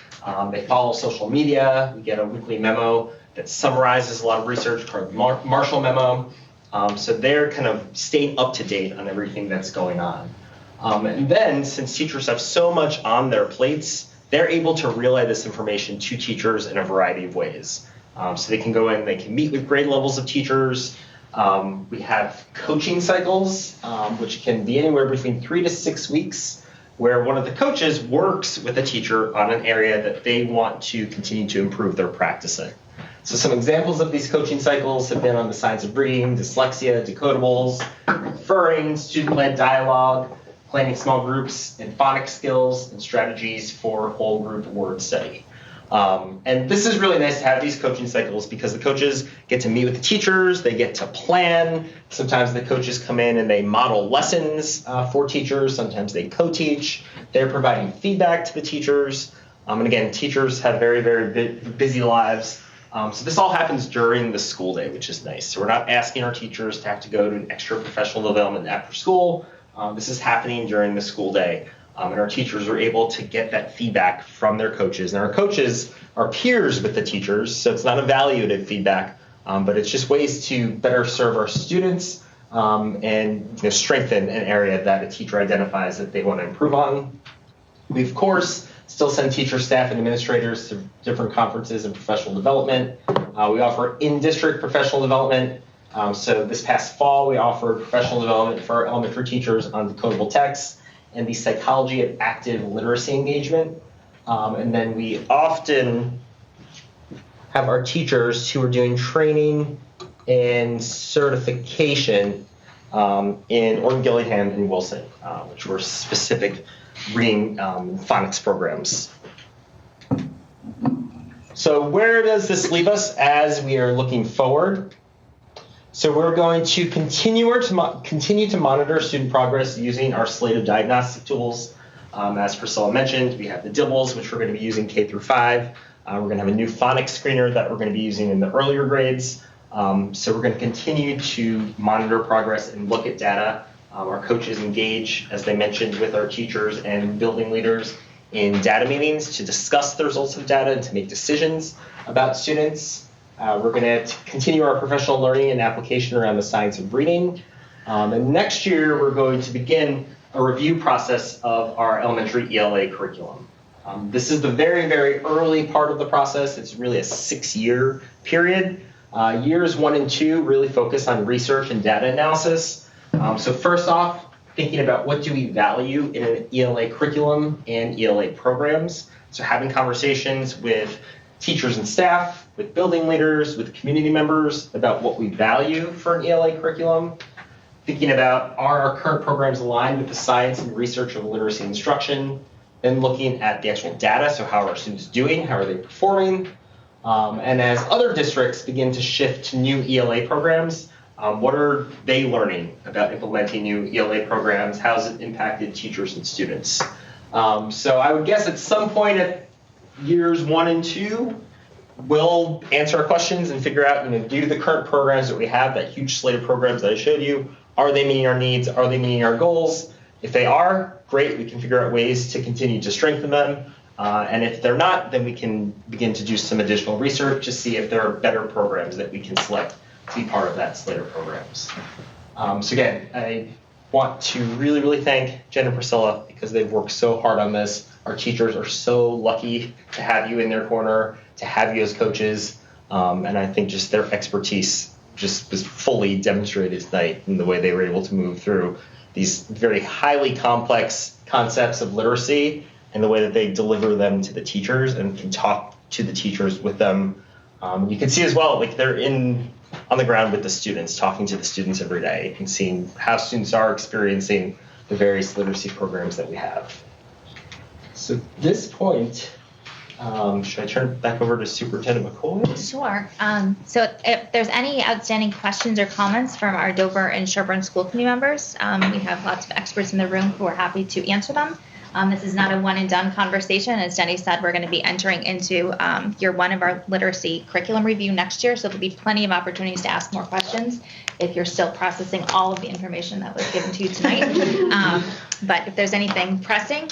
They follow social media. We get a weekly memo that summarizes a lot of research called the Marshall Memo. So they're kind of staying up to date on everything that's going on. And then, since teachers have so much on their plates, they're able to relay this information to teachers in a variety of ways. So they can go in, they can meet with grade levels of teachers. We have coaching cycles, which can be anywhere between 3 to 6 weeks, where one of the coaches works with a teacher on an area that they want to continue to improve their practicing. So some examples of these coaching cycles have been on the science of reading, dyslexia, decodables, referring, student-led dialogue, planning small groups, and phonics skills, and strategies for whole group word study. And this is really nice to have these coaching cycles because the coaches get to meet with the teachers, they get to plan. Sometimes the coaches come in and they model lessons for teachers. Sometimes they co-teach. They're providing feedback to the teachers. And again, teachers have very, very busy lives. So this all happens during the school day, which is nice. So we're not asking our teachers to have to go to an extra professional development after school. This is happening during the school day. And our teachers are able to get that feedback from their coaches. And our coaches are peers with the teachers, so it's not evaluative feedback, but it's just ways to better serve our students and strengthen an area that a teacher identifies that they want to improve on. We, of course, still send teacher, staff, and administrators to different conferences and professional development. We offer in-district professional development. So this past fall, we offered professional development for our elementary teachers on decodable texts and the psychology of active literacy engagement. And then we often have our teachers who are doing training and certification in Orton, Gillingham, and Wilson, which were specific reading phonics programs. So where does this leave us as we are looking forward? So we're going to continue to monitor student progress using our slate of diagnostic tools. As Priscilla mentioned, we have the DIBELS, which we're going to be using K through 5. We're going to have a new phonics screener that we're going to be using in the earlier grades. So we're going to continue to monitor progress and look at data. Our coaches engage, as they mentioned, with our teachers and building leaders in data meetings to discuss the results of data and to make decisions about students. We're going to continue our professional learning and application around the science of reading. And next year, we're going to begin a review process of our elementary ELA curriculum. This is the very, very early part of the process. It's really a 6-year period. Years 1 and 2 really focus on research and data analysis. So first off, thinking about what do we value in an ELA curriculum and ELA programs. So having conversations with teachers and staff, with building leaders, with community members about what we value for an ELA curriculum. Thinking about, are our current programs aligned with the science and research of literacy instruction? Then looking at the actual data, so how are our students doing? How are they performing? And as other districts begin to shift to new ELA programs, what are they learning about implementing new ELA programs? How has it impacted teachers and students? So I would guess at some point at years 1 and 2, we'll answer our questions and figure out, do the current programs that we have, that huge slate of programs that I showed you, are they meeting our needs? Are they meeting our goals? If they are, great, we can figure out ways to continue to strengthen them. And if they're not, then we can begin to do some additional research to see if there are better programs that we can select to be part of that slate of programs. So again, I want to really, really thank Jen and Priscilla because they've worked so hard on this. Our teachers are so lucky to have you in their corner, to have you as coaches. And I think just their expertise just was fully demonstrated tonight in the way they were able to move through these very highly complex concepts of literacy and the way that they deliver them to the teachers and can talk to the teachers with them. You can see as well, like they're on the ground with the students, talking to the students every day and seeing how students are experiencing the various literacy programs that we have. So at this point, should I turn it back over to Superintendent McCoy? Sure. So if there's any outstanding questions or comments from our Dover and Sherborn school committee members, we have lots of experts in the room who are happy to answer them. This is not a one and done conversation. As Jenny said, we're going to be entering into year 1 of our literacy curriculum review next year, so there'll be plenty of opportunities to ask more questions if you're still processing all of the information that was given to you tonight. But if there's anything pressing,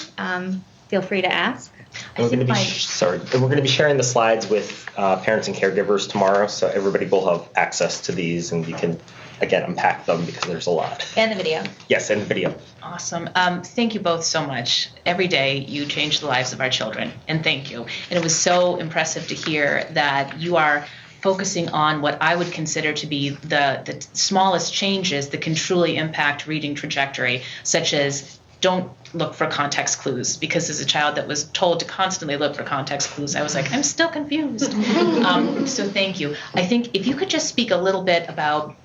feel free to ask. We're going to be sharing the slides with parents and caregivers tomorrow, so everybody will have access to these, and you can, again, unpack them because there's a lot. And the video. Yes, and the video. Awesome. Thank you both so much. Every day you change the lives of our children, and thank you. And it was so impressive to hear that you are focusing on what I would consider to be the smallest changes that can truly impact reading trajectory, such as don't look for context clues, because as a child that was told to constantly look for context clues, I was like, I'm still confused. So thank you. I think if you could just speak a little bit about,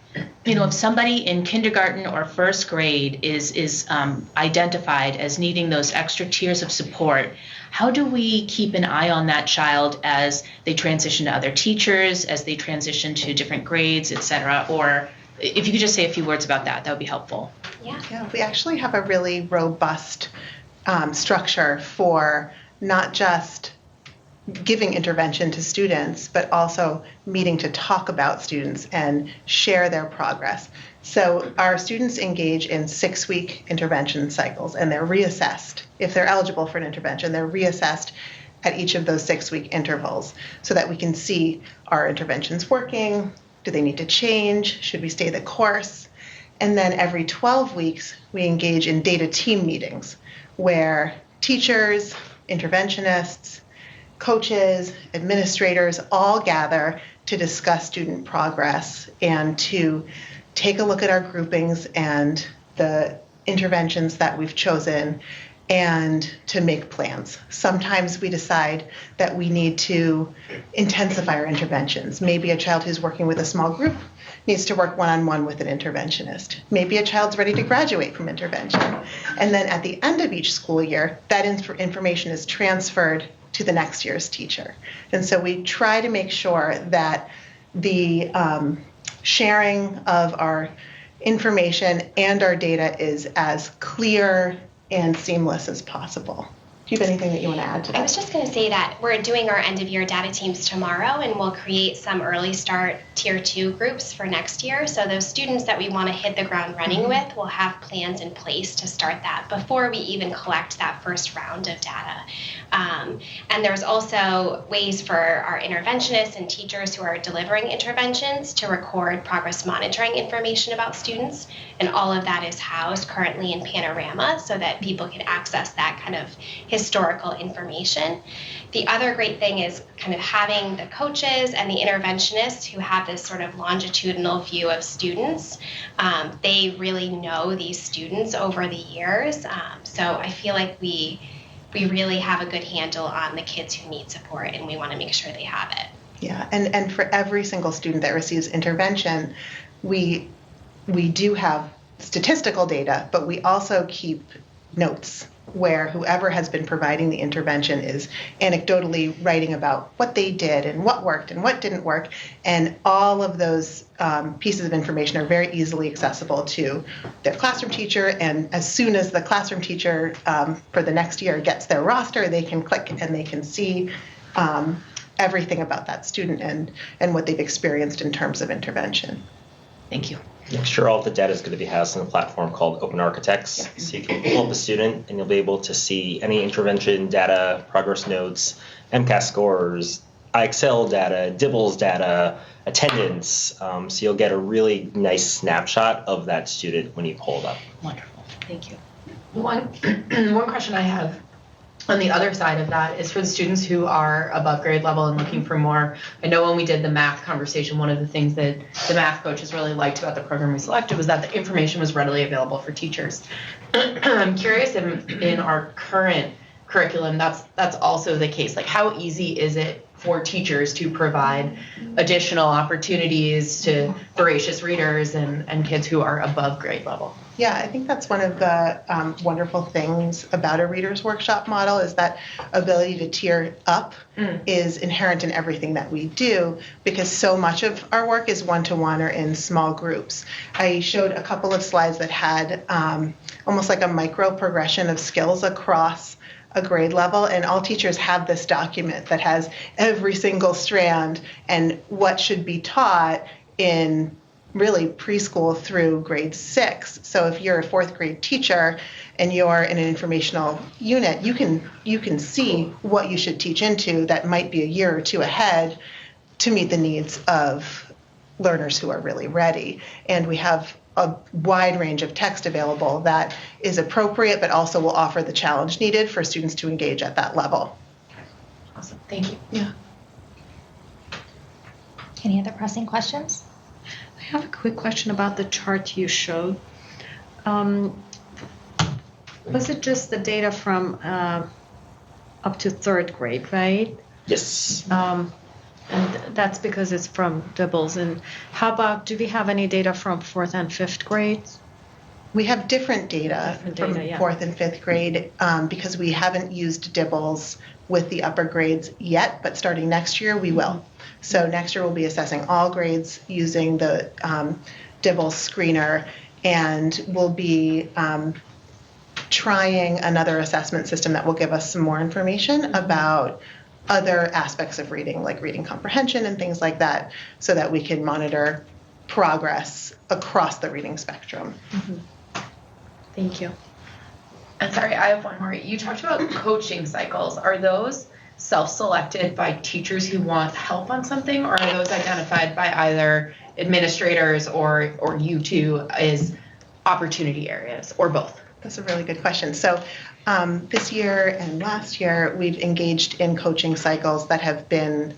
if somebody in kindergarten or first grade is identified as needing those extra tiers of support, how do we keep an eye on that child as they transition to other teachers, as they transition to different grades, et cetera? Or if you could just say a few words about that, that would be helpful. Yeah, we actually have a really robust structure for not just giving intervention to students, but also meeting to talk about students and share their progress. So our students engage in 6-week intervention cycles, and they're reassessed. If they're eligible for an intervention, they're reassessed at each of those 6-week intervals so that we can see, are interventions working? Do they need to change? Should we stay the course? And then every 12 weeks, we engage in data team meetings where teachers, interventionists, coaches, administrators all gather to discuss student progress and to take a look at our groupings and the interventions that we've chosen and to make plans. Sometimes we decide that we need to intensify our interventions. Maybe a child who's working with a small group needs to work one-on-one with an interventionist. Maybe a child's ready to graduate from intervention. And then at the end of each school year, that information is transferred to the next year's teacher. And so we try to make sure that the sharing of our information and our data is as clear and seamless as possible. Do you have anything that you want to add to that? I was just going to say that we're doing our end of year data teams tomorrow, and we'll create some early start tier 2 groups for next year. So those students that we want to hit the ground running with will have plans in place to start that before we even collect that first round of data. And there's also ways for our interventionists and teachers who are delivering interventions to record progress monitoring information about students. And all of that is housed currently in Panorama so that people can access that kind of historical information. The other great thing is kind of having the coaches and the interventionists who have this sort of longitudinal view of students. They really know these students over the years. So I feel like we really have a good handle on the kids who need support, and we want to make sure they have it. Yeah, and for every single student that receives intervention, we do have statistical data, but we also keep notes where whoever has been providing the intervention is anecdotally writing about what they did and what worked and what didn't work. And all of those pieces of information are very easily accessible to their classroom teacher. And as soon as the classroom teacher for the next year gets their roster, they can click and they can see everything about that student and what they've experienced in terms of intervention. Thank you. Next year, all of the data is going to be housed in a platform called Open Architects. Yeah. So you can pull up a student and you'll be able to see any intervention data, progress notes, MCAS scores, IXL data, DIBELS data, attendance. So you'll get a really nice snapshot of that student when you pull it up. Wonderful. Thank you. One question I have on the other side of that is for the students who are above grade level and looking for more. I know when we did the math conversation, one of the things that the math coaches really liked about the program we selected was that the information was readily available for teachers. I'm curious in our current curriculum, that's also the case. Like, how easy is it for teachers to provide additional opportunities to voracious readers and kids who are above grade level? Yeah, I think that's one of the wonderful things about a reader's workshop model is that ability to tier up is inherent in everything that we do because so much of our work is one-to-one or in small groups. I showed a couple of slides that had almost like a micro progression of skills across a grade level, and all teachers have this document that has every single strand and what should be taught in really preschool through grade 6. So if you're a 4th grade teacher and you're in an informational unit, you can see what you should teach into that might be a year or two ahead to meet the needs of learners who are really ready. And we have a wide range of text available that is appropriate, but also will offer the challenge needed for students to engage at that level. Awesome. Thank you. Yeah. Any other pressing questions? I have a quick question about the chart you showed. Was it just the data from up to 3rd grade, right? Yes. And that's because it's from DIBELS. And how about, do we have any data from 4th and 5th grades? We have different data from 4th and 5th grade because we haven't used DIBELS with the upper grades yet, but starting next year we will. So next year we'll be assessing all grades using the DIBELS screener, and we'll be trying another assessment system that will give us some more information about other aspects of reading, like reading comprehension and things like that, so that we can monitor progress across the reading spectrum. Mm-hmm. Thank you. And sorry, I have one more. You talked about coaching cycles. Are those self-selected by teachers who want help on something, or are those identified by either administrators or you two as opportunity areas, or both? That's a really good question. So this year and last year, we've engaged in coaching cycles that have been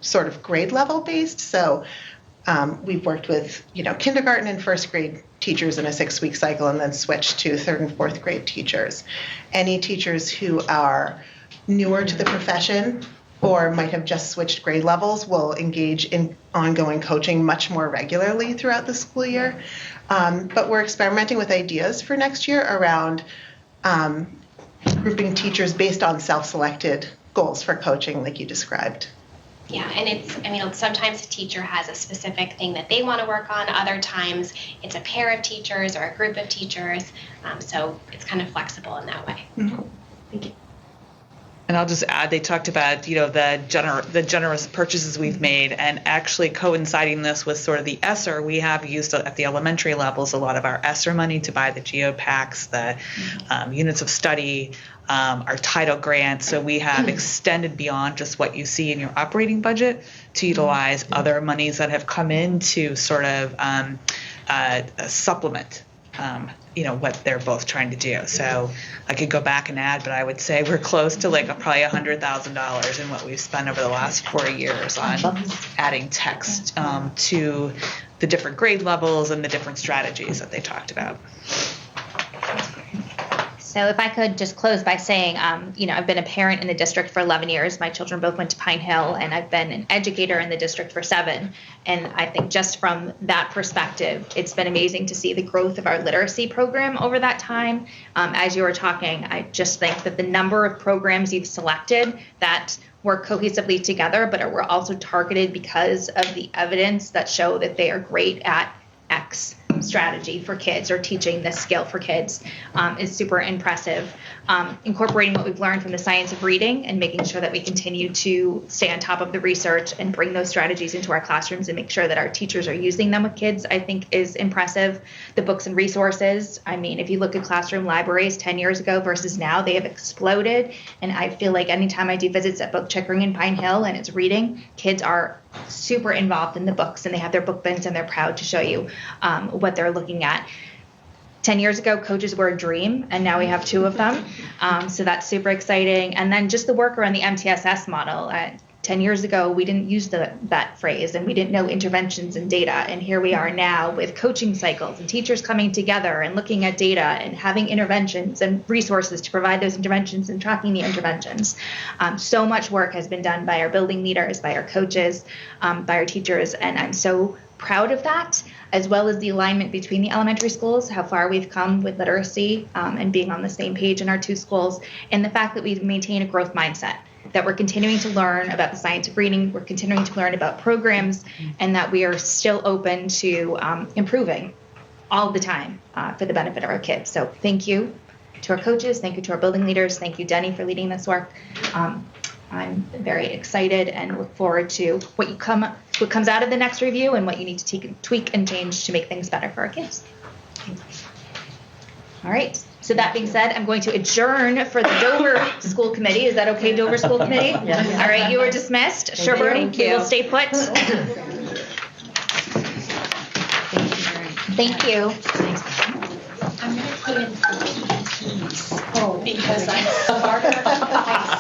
sort of grade level based. So we've worked with, kindergarten and 1st grade teachers in a 6-week cycle and then switch to 3rd and 4th grade teachers. Any teachers who are newer to the profession or might have just switched grade levels will engage in ongoing coaching much more regularly throughout the school year. But we're experimenting with ideas for next year around grouping teachers based on self-selected goals for coaching like you described. Yeah, and sometimes a teacher has a specific thing that they want to work on. Other times it's a pair of teachers or a group of teachers. So it's kind of flexible in that way. Mm-hmm. Thank you. And I'll just add, they talked about, the generous purchases we've made, and actually coinciding this with sort of the ESSER, we have used at the elementary levels a lot of our ESSER money to buy the geopacks, the units of study, our title grant. So we have extended beyond just what you see in your operating budget to utilize other monies that have come in to sort of supplement what they're both trying to do. So I could go back and add, but I would say we're close to probably $100,000 in what we've spent over the last 4 years on adding text to the different grade levels and the different strategies that they talked about. So if I could just close by saying, I've been a parent in the district for 11 years. My children both went to Pine Hill, and I've been an educator in the district for 7. And I think just from that perspective, it's been amazing to see the growth of our literacy program over that time. As you were talking, I just think that the number of programs you've selected that work cohesively together, but were also targeted because of the evidence that show that they are great at X strategy for kids or teaching this skill for kids is super impressive. Incorporating what we've learned from the science of reading and making sure that we continue to stay on top of the research and bring those strategies into our classrooms and make sure that our teachers are using them with kids, I think is impressive. The books and resources, if you look at classroom libraries 10 years ago versus now, they have exploded. And I feel like anytime I do visits at Book Chickering in Pine Hill and it's reading, kids are super involved in the books and they have their book bins and they're proud to show you what they're looking at. 10 years ago, coaches were a dream, and now we have 2 of them. So that's super exciting. And then just the work around the MTSS model. 10 years ago, we didn't use that phrase, and we didn't know interventions and data. And here we are now with coaching cycles and teachers coming together and looking at data and having interventions and resources to provide those interventions and tracking the interventions. So much work has been done by our building leaders, by our coaches, by our teachers, and I'm so proud of that, as well as the alignment between the elementary schools, how far we've come with literacy and being on the same page in our 2 schools, and the fact that we maintain a growth mindset, that we're continuing to learn about the science of reading, we're continuing to learn about programs, and that we are still open to improving all the time for the benefit of our kids. So thank you to our coaches, thank you to our building leaders, thank you, Denny, for leading this work. I'm very excited and look forward to what comes out of the next review and what you need to tweak and change to make things better for our kids. All right. So that being said, I'm going to adjourn for the Dover School Committee. Is that okay, Dover School Committee? Yes. All right. You are dismissed. Sherborn, we will stay put. Thank you. I'm going to put in because I'm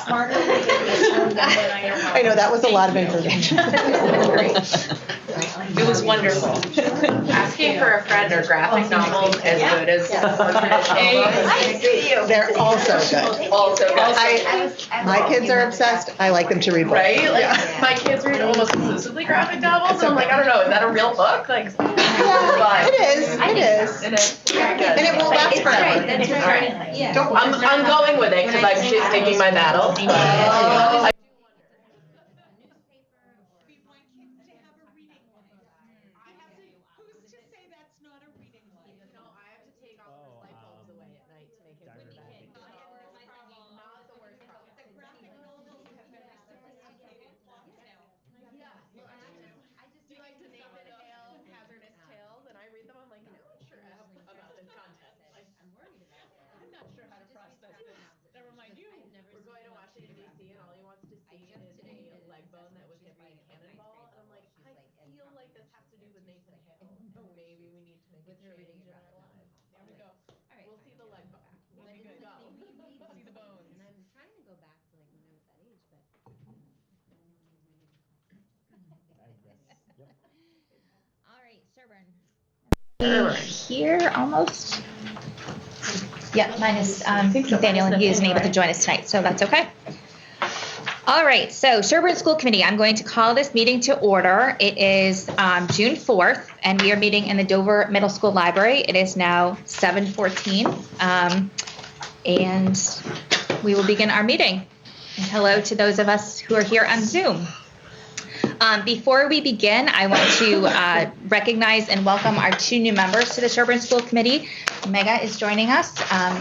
smarter with the term than I am. I know, that was a lot of information. It was wonderful. Asking for a friend or graphic novels as good as more traditional. They're also good. My kids are obsessed. I like them to read books. Right? My kids read almost exclusively graphic novels, and I'm like, I don't know, is that a real book? It is. It is. And it will last forever. That's right. Yeah. I'm going with it because I'm just taking my battle. All right, Sherborn. Here almost. Yeah, minus Nathaniel, and he isn't able to join us tonight, so that's okay. All right, so Sherborn School Committee, I'm going to call this meeting to order. It is June 4th, and we are meeting in the Dover Middle School Library. It is now 7:14, and we will begin our meeting. And hello to those of us who are here on Zoom. Before we begin, I want to recognize and welcome our 2 new members to the Sherborn School Committee. Mega is joining us.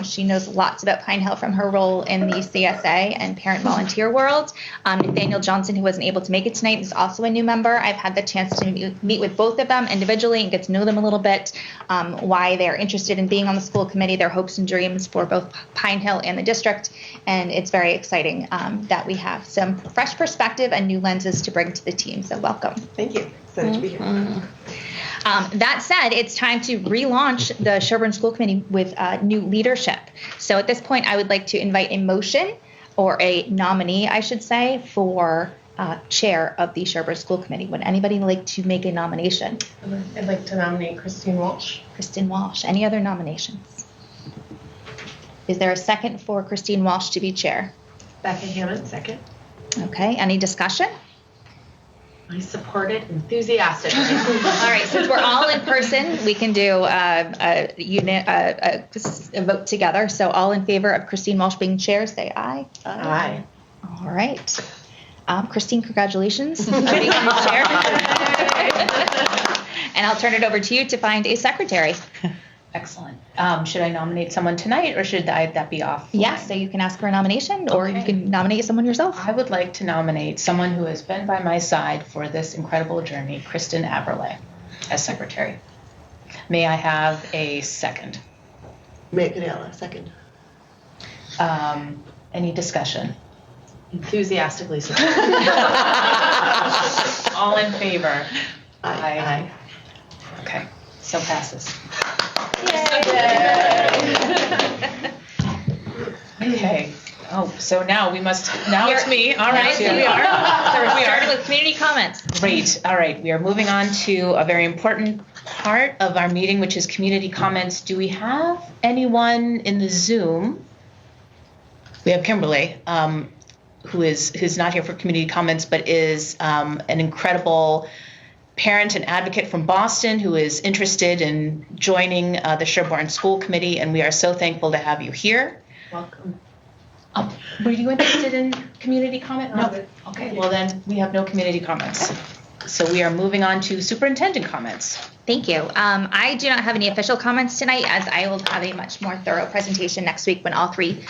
She knows lots about Pine Hill from her role in the CSA and parent volunteer world. Nathaniel Johnson, who wasn't able to make it tonight, is also a new member. I've had the chance to meet with both of them individually and get to know them a little bit, why they're interested in being on the school committee, their hopes and dreams for both Pine Hill and the district. And it's very exciting that we have some fresh perspective and new lenses to bring to the team. So welcome. Thank you. Excited to be here. That said, it's time to relaunch the Sherborn School Committee with new leadership. So at this point, I would like to invite a motion, or a nominee, I should say, for chair of the Sherborn School Committee. Would anybody like to make a nomination? I'd like to nominate Christine Walsh. Kristen Walsh. Any other nominations? Is there a second for Christine Walsh to be chair? Becca Hammond, second. Okay. Any discussion? I support it enthusiastically. All right, since we're all in person, we can do a vote together. So all in favor of Christine Walsh being chair, say aye. Aye. All right. Christine, congratulations on being chair. And I'll turn it over to you to find a secretary. Excellent. Should I nominate someone tonight, or should that be off? Yes, so you can ask for a nomination, or you can nominate someone yourself. I would like to nominate someone who has been by my side for this incredible journey, Kristen Averley, as secretary. May I have a second? Meg Canella, second. Any discussion? Enthusiastically support. All in favor? Aye. Okay, so passes. Okay. Oh, so now it's me. All right, here we are. So we're starting with community comments. Great. All right. We are moving on to a very important part of our meeting, which is community comments. Do we have anyone in the Zoom? We have Kimberly, who's not here for community comments, but is an incredible parent and advocate from Boston who is interested in joining the Sherborn School Committee, and we are so thankful to have you here. Welcome. Were you interested in community comment? No. Okay, well then we have no community comments. So we are moving on to superintendent comments. Thank you. I do not have any official comments tonight, as I will have a much more thorough presentation next week when all 3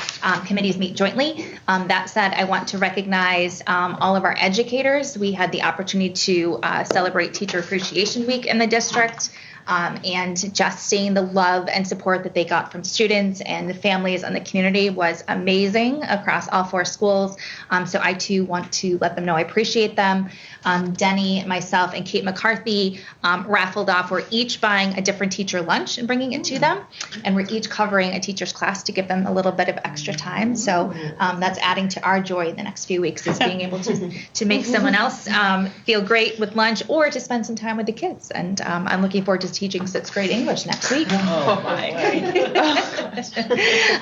committees meet jointly. That said, I want to recognize all of our educators. We had the opportunity to celebrate Teacher Appreciation Week in the district. And just seeing the love and support that they got from students and the families and the community was amazing across all 4 schools. So I too want to let them know I appreciate them. Denny, myself, and Kate McCarthy raffled off. We're each buying a different teacher lunch and bringing it to them. And we're each covering a teacher's class to give them a little bit of extra time. So that's adding to our joy the next few weeks, is being able to make someone else feel great with lunch, or to spend some time with the kids. And I'm looking forward to teaching 6th grade English next week. Oh my.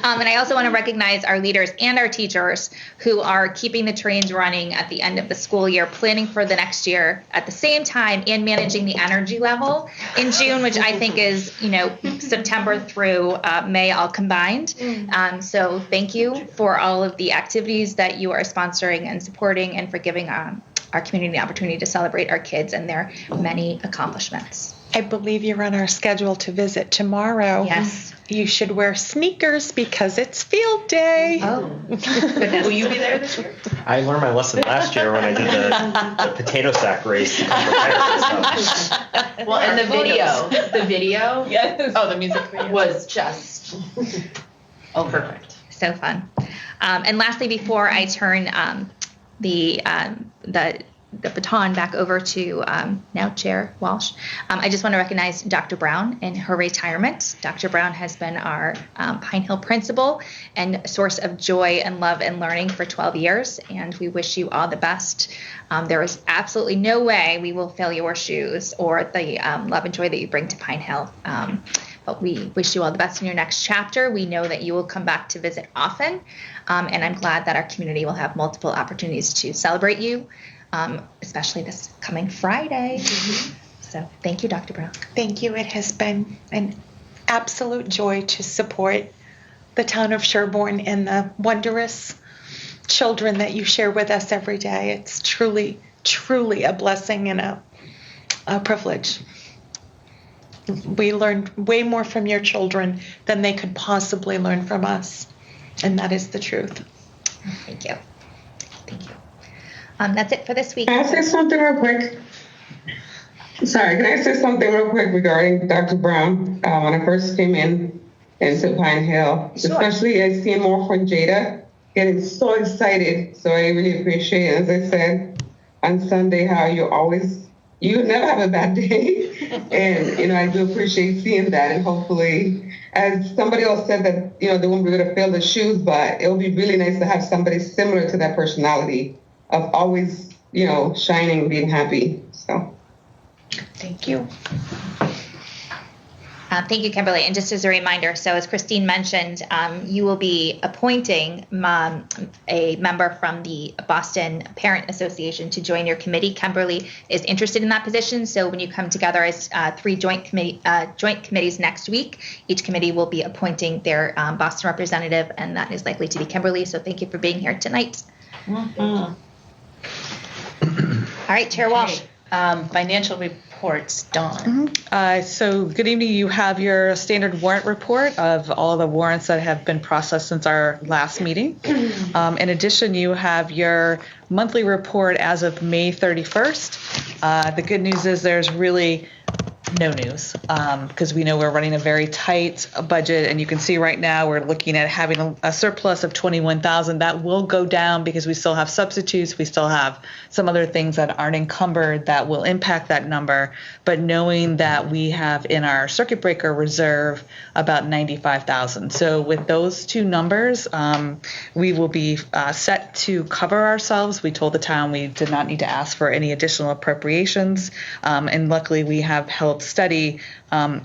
And I also want to recognize our leaders and our teachers who are keeping the trains running at the end of the school year, planning for the next year at the same time, and managing the energy level in June, which I think is, September through May all combined. So thank you for all of the activities that you are sponsoring and supporting, and for giving our community the opportunity to celebrate our kids and their many accomplishments. I believe you're on our schedule to visit tomorrow. Yes. You should wear sneakers because it's field day. Oh. Will you be there this year? I learned my lesson last year when I did the potato sack race. Well, and the video. Yes. Oh, the music video was just perfect. So fun. And lastly, before I turn the the baton back over to now Chair Walsh. I just want to recognize Dr. Brown in her retirement. Dr. Brown has been our Pine Hill principal and source of joy and love and learning for 12 years, and we wish you all the best. There is absolutely no way we will fill your shoes or the love and joy that you bring to Pine Hill. But we wish you all the best in your next chapter. We know that you will come back to visit often, and I'm glad that our community will have multiple opportunities to celebrate you, especially this coming Friday. So thank you, Dr. Brown. Thank you. It has been an absolute joy to support the town of Sherborn and the wondrous children that you share with us every day. It's truly, truly a blessing and a privilege. We learned way more from your children than they could possibly learn from us, and that is the truth. Thank you. Thank you. That's it for this week. Can I say something real quick? Sorry, can I say something real quick regarding Dr. Brown? When I first came into Pine Hill, Sure. especially I seen more from Jada, getting so excited. So I really appreciate it. As I said on Sunday, how you never have a bad day. And, I do appreciate seeing that. And hopefully, as somebody else said that, they won't be able to fill the shoes, but it would be really nice to have somebody similar to that personality of always, shining, being happy. So. Thank you. Thank you, Kimberly. And just as a reminder, so as Christine mentioned, you will be appointing a member from the Boston Parent Association to join your committee. Kimberly is interested in that position. So when you come together as three joint committees next week, each committee will be appointing their Boston representative, and that is likely to be Kimberly. So thank you for being here tonight. Mm-hmm. All right, Chair Walsh. Financial reports, Dawn. So good evening. You have your standard warrant report of all the warrants that have been processed since our last meeting. In addition, you have your monthly report as of May 31st. The good news is there's really no news because we know we're running a very tight budget, and you can see right now we're looking at having a surplus of $21,000. That will go down because we still have substitutes, we still have some other things that aren't encumbered that will impact that number. But knowing that we have in our circuit breaker reserve about $95,000, so with those two numbers, we will be set to cover ourselves. We told the town we did not need to ask for any additional appropriations, and luckily we have held steady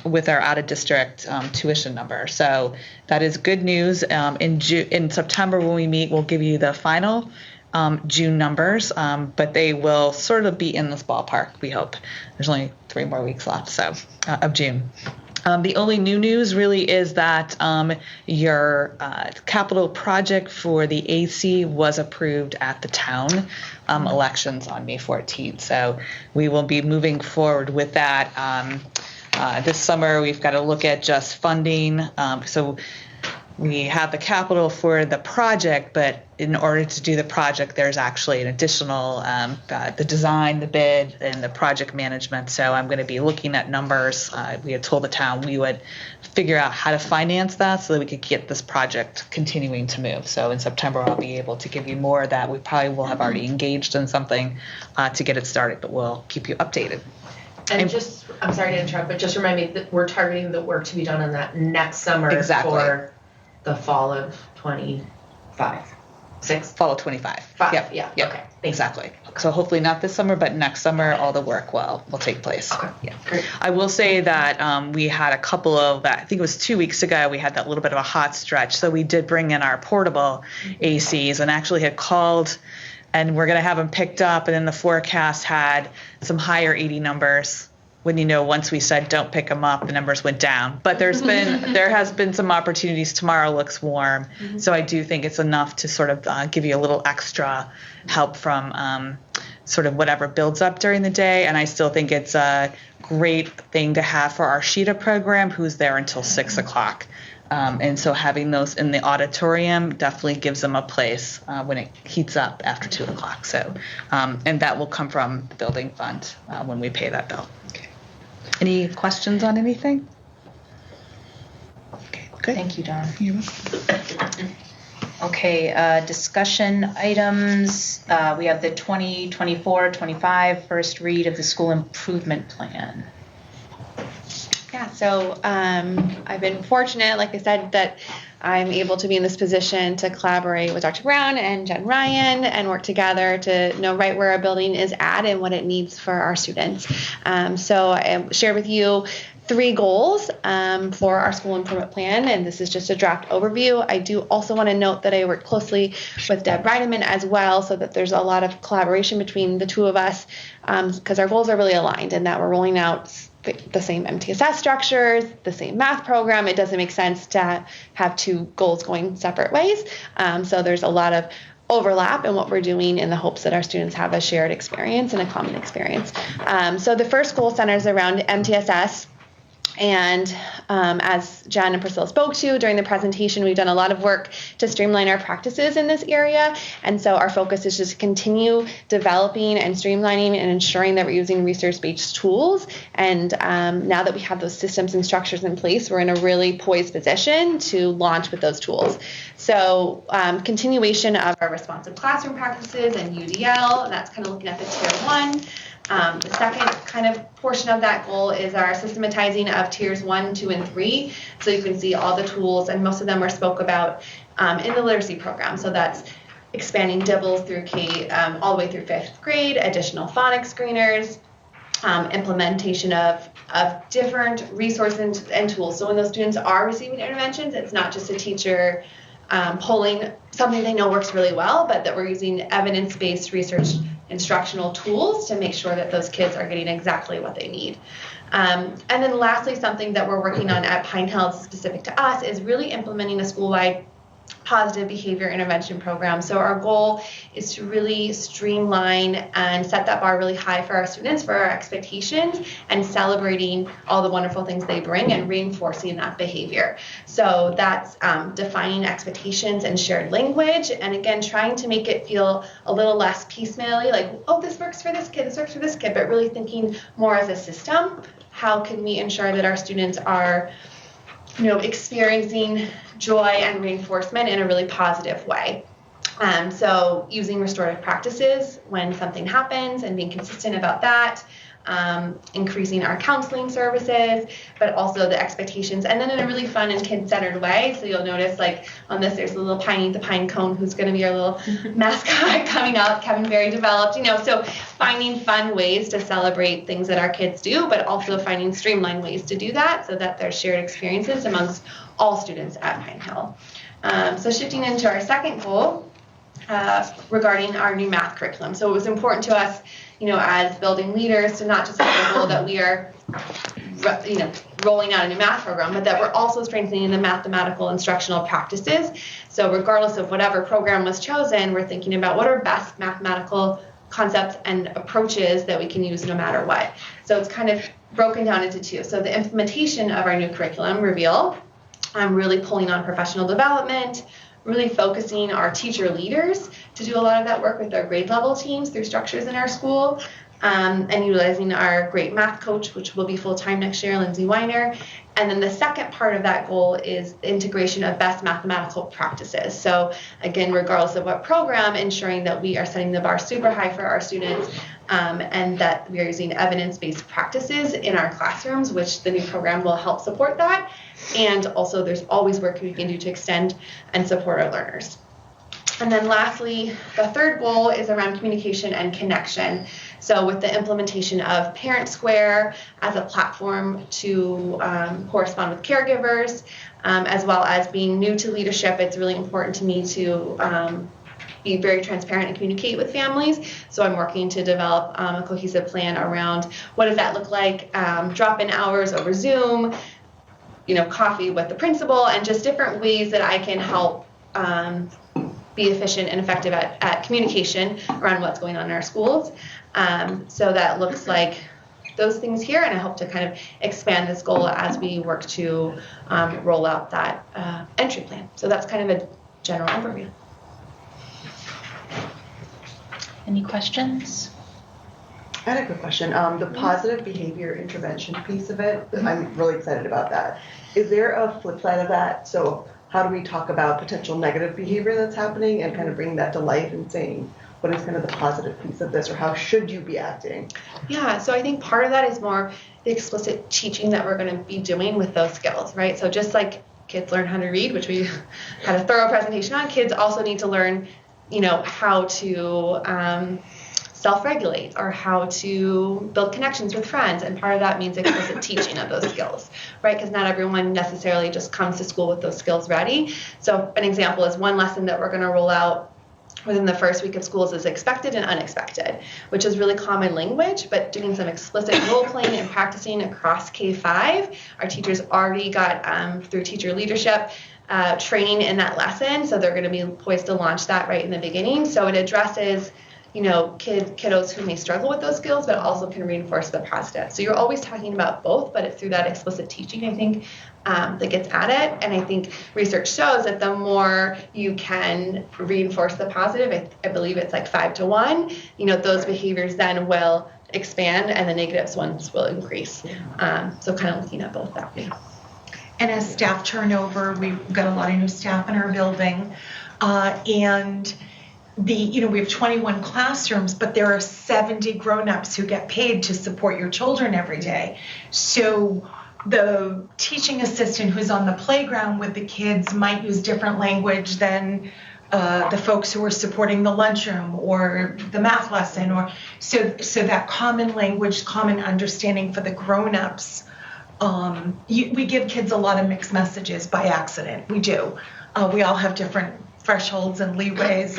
with our out-of-district tuition number. So that is good news. In September when we meet, we'll give you the final June numbers, but they will sort of be in this ballpark, we hope. There's only 3 more weeks left of June. The only new news really is that your capital project for the AC was approved at the town elections on May 14th. So we will be moving forward with that. This summer, we've got to look at just funding. So we have the capital for the project, but in order to do the project, there's actually an additional, the design, the bid, and the project management. So I'm going to be looking at numbers. We had told the town we would figure out how to finance that so that we could get this project continuing to move. So in September, I'll be able to give you more of that. We probably will have already engaged in something to get it started, but we'll keep you updated. And just, I'm sorry to interrupt, but just remind me that we're targeting the work to be done on that next summer. Exactly. For the fall of 25. Fall of 25. Yep. Yeah. Okay. Exactly. So hopefully not this summer, but next summer all the work will take place. Okay. Yeah. Great. I will say that we had a couple of, I think it was 2 weeks ago, we had that little bit of a hot stretch. So we did bring in our portable ACs and actually had called, and we're going to have them picked up. And then the forecast had some higher 80 numbers. When once we said don't pick them up, the numbers went down. But there has been some opportunities. Tomorrow looks warm, so I do think it's enough to sort of give you a little extra help from sort of whatever builds up during the day. And I still think it's a great thing to have for our SHETA program, who's there until 6 o'clock. And so having those in the auditorium definitely gives them a place when it heats up after 2 o'clock. So, and that will come from the building fund when we pay that bill. Okay. Any questions on anything? Okay, good. Thank you, Dawn. You're welcome. Okay, discussion items. We have the 2024-25 first read of the school improvement plan. Yeah, so I've been fortunate, like I said, that I'm able to be in this position to collaborate with Dr. Brown and Jen Ryan and work together to know right where our building is at and what it needs for our students. So I shared with you 3 goals for our school improvement plan, and this is just a draft overview. I do also want to note that I work closely with Deb Reideman as well, so that there's a lot of collaboration between the two of us, because our goals are really aligned and that we're rolling out the same MTSS structures, the same math program. It doesn't make sense to have 2 goals going separate ways. So there's a lot of overlap in what we're doing in the hopes that our students have a shared experience and a common experience. So the first goal centers around MTSS. And as Jen and Priscilla spoke to during the presentation, we've done a lot of work to streamline our practices in this area. And so our focus is just to continue developing and streamlining and ensuring that we're using research-based tools. And now that we have those systems and structures in place, we're in a really poised position to launch with those tools. So continuation of our responsive classroom practices and UDL, and that's kind of looking at the tier 1. The second kind of portion of that goal is our systematizing of tiers 1, 2, and 3. So you can see all the tools, and most of them are spoke about in the literacy program. So that's expanding DIBELS through K all the way through 5th grade, additional phonics screeners, implementation of different resources and tools. So when those students are receiving interventions, it's not just a teacher pulling something they know works really well, but that we're using evidence-based research instructional tools to make sure that those kids are getting exactly what they need. And then lastly, something that we're working on at Pine Hill specific to us is really implementing a school-wide positive behavior intervention program. So our goal is to really streamline and set that bar really high for our students, for our expectations, and celebrating all the wonderful things they bring and reinforcing that behavior. So that's defining expectations and shared language, and again, trying to make it feel a little less piecemeally, like, oh, this works for this kid, this works for this kid, but really thinking more as a system. How can we ensure that our students are experiencing joy and reinforcement in a really positive way. So using restorative practices when something happens and being consistent about that, increasing our counseling services, but also the expectations, and then in a really fun and kid-centered way. So you'll notice, like on this, there's a little Piney the pine cone, who's going to be our little mascot coming up. Kevin very developed, so finding fun ways to celebrate things that our kids do, but also finding streamlined ways to do that so that there's shared experiences amongst all students at Pine Hill. So shifting into our second goal regarding our new math curriculum. So it was important to us, as building leaders, to not just have a goal that we are, rolling out a new math program, but that we're also strengthening the mathematical instructional practices. So regardless of whatever program was chosen, we're thinking about what are best mathematical concepts and approaches that we can use no matter what. So it's kind of broken down into 2. So the implementation of our new curriculum, Reveal, I'm really pulling on professional development, really focusing our teacher leaders to do a lot of that work with their grade level teams through structures in our school, and utilizing our great math coach, which will be full-time next year, Lindsay Weiner. And then the second part of that goal is the integration of best mathematical practices. So again, regardless of what program, ensuring that we are setting the bar super high for our students, and that we are using evidence-based practices in our classrooms, which the new program will help support that. And also there's always work we can do to extend and support our learners. And then lastly, the third goal is around communication and connection. So with the implementation of Parent Square as a platform to correspond with caregivers, as well as being new to leadership, it's really important to me to be very transparent and communicate with families. So I'm working to develop a cohesive plan around what does that look like, drop-in hours over Zoom, coffee with the principal, and just different ways that I can help be efficient and effective at communication around what's going on in our schools. So that looks like those things here, and I hope to kind of expand this goal as we work to roll out that entry plan. So that's kind of a general overview. Any questions? I had a quick question. The positive behavior intervention piece of it, I'm really excited about that. Is there a flip side of that? So how do we talk about potential negative behavior that's happening and kind of bring that to life and saying, what is kind of the positive piece of this, or how should you be acting? Yeah, so I think part of that is more the explicit teaching that we're going to be doing with those skills, right? So just like kids learn how to read, which we had a thorough presentation on, kids also need to learn, how to self-regulate or how to build connections with friends. And part of that means explicit teaching of those skills, right? Because not everyone necessarily just comes to school with those skills ready. So an example is one lesson that we're going to roll out within the first week of schools is expected and unexpected, which is really common language, but doing some explicit role playing and practicing across K-5. Our teachers already got, through teacher leadership, training in that lesson, so they're going to be poised to launch that right in the beginning. So it addresses kiddos who may struggle with those skills, but also can reinforce the positive. So you're always talking about both, but it's through that explicit teaching, I think, that gets at it. And I think research shows that the more you can reinforce the positive, I believe it's like 5 to 1, those behaviors then will expand and the negative ones will increase. So kind of looking at both that way. And as staff turnover, we've got a lot of new staff in our building, and we have 21 classrooms, but there are 70 grown-ups who get paid to support your children every day. So the teaching assistant who's on the playground with the kids might use different language than the folks who are supporting the lunchroom or the math lesson, or so that common language, common understanding for the grown-ups. We give kids a lot of mixed messages by accident. We do. We all have different thresholds and leeways,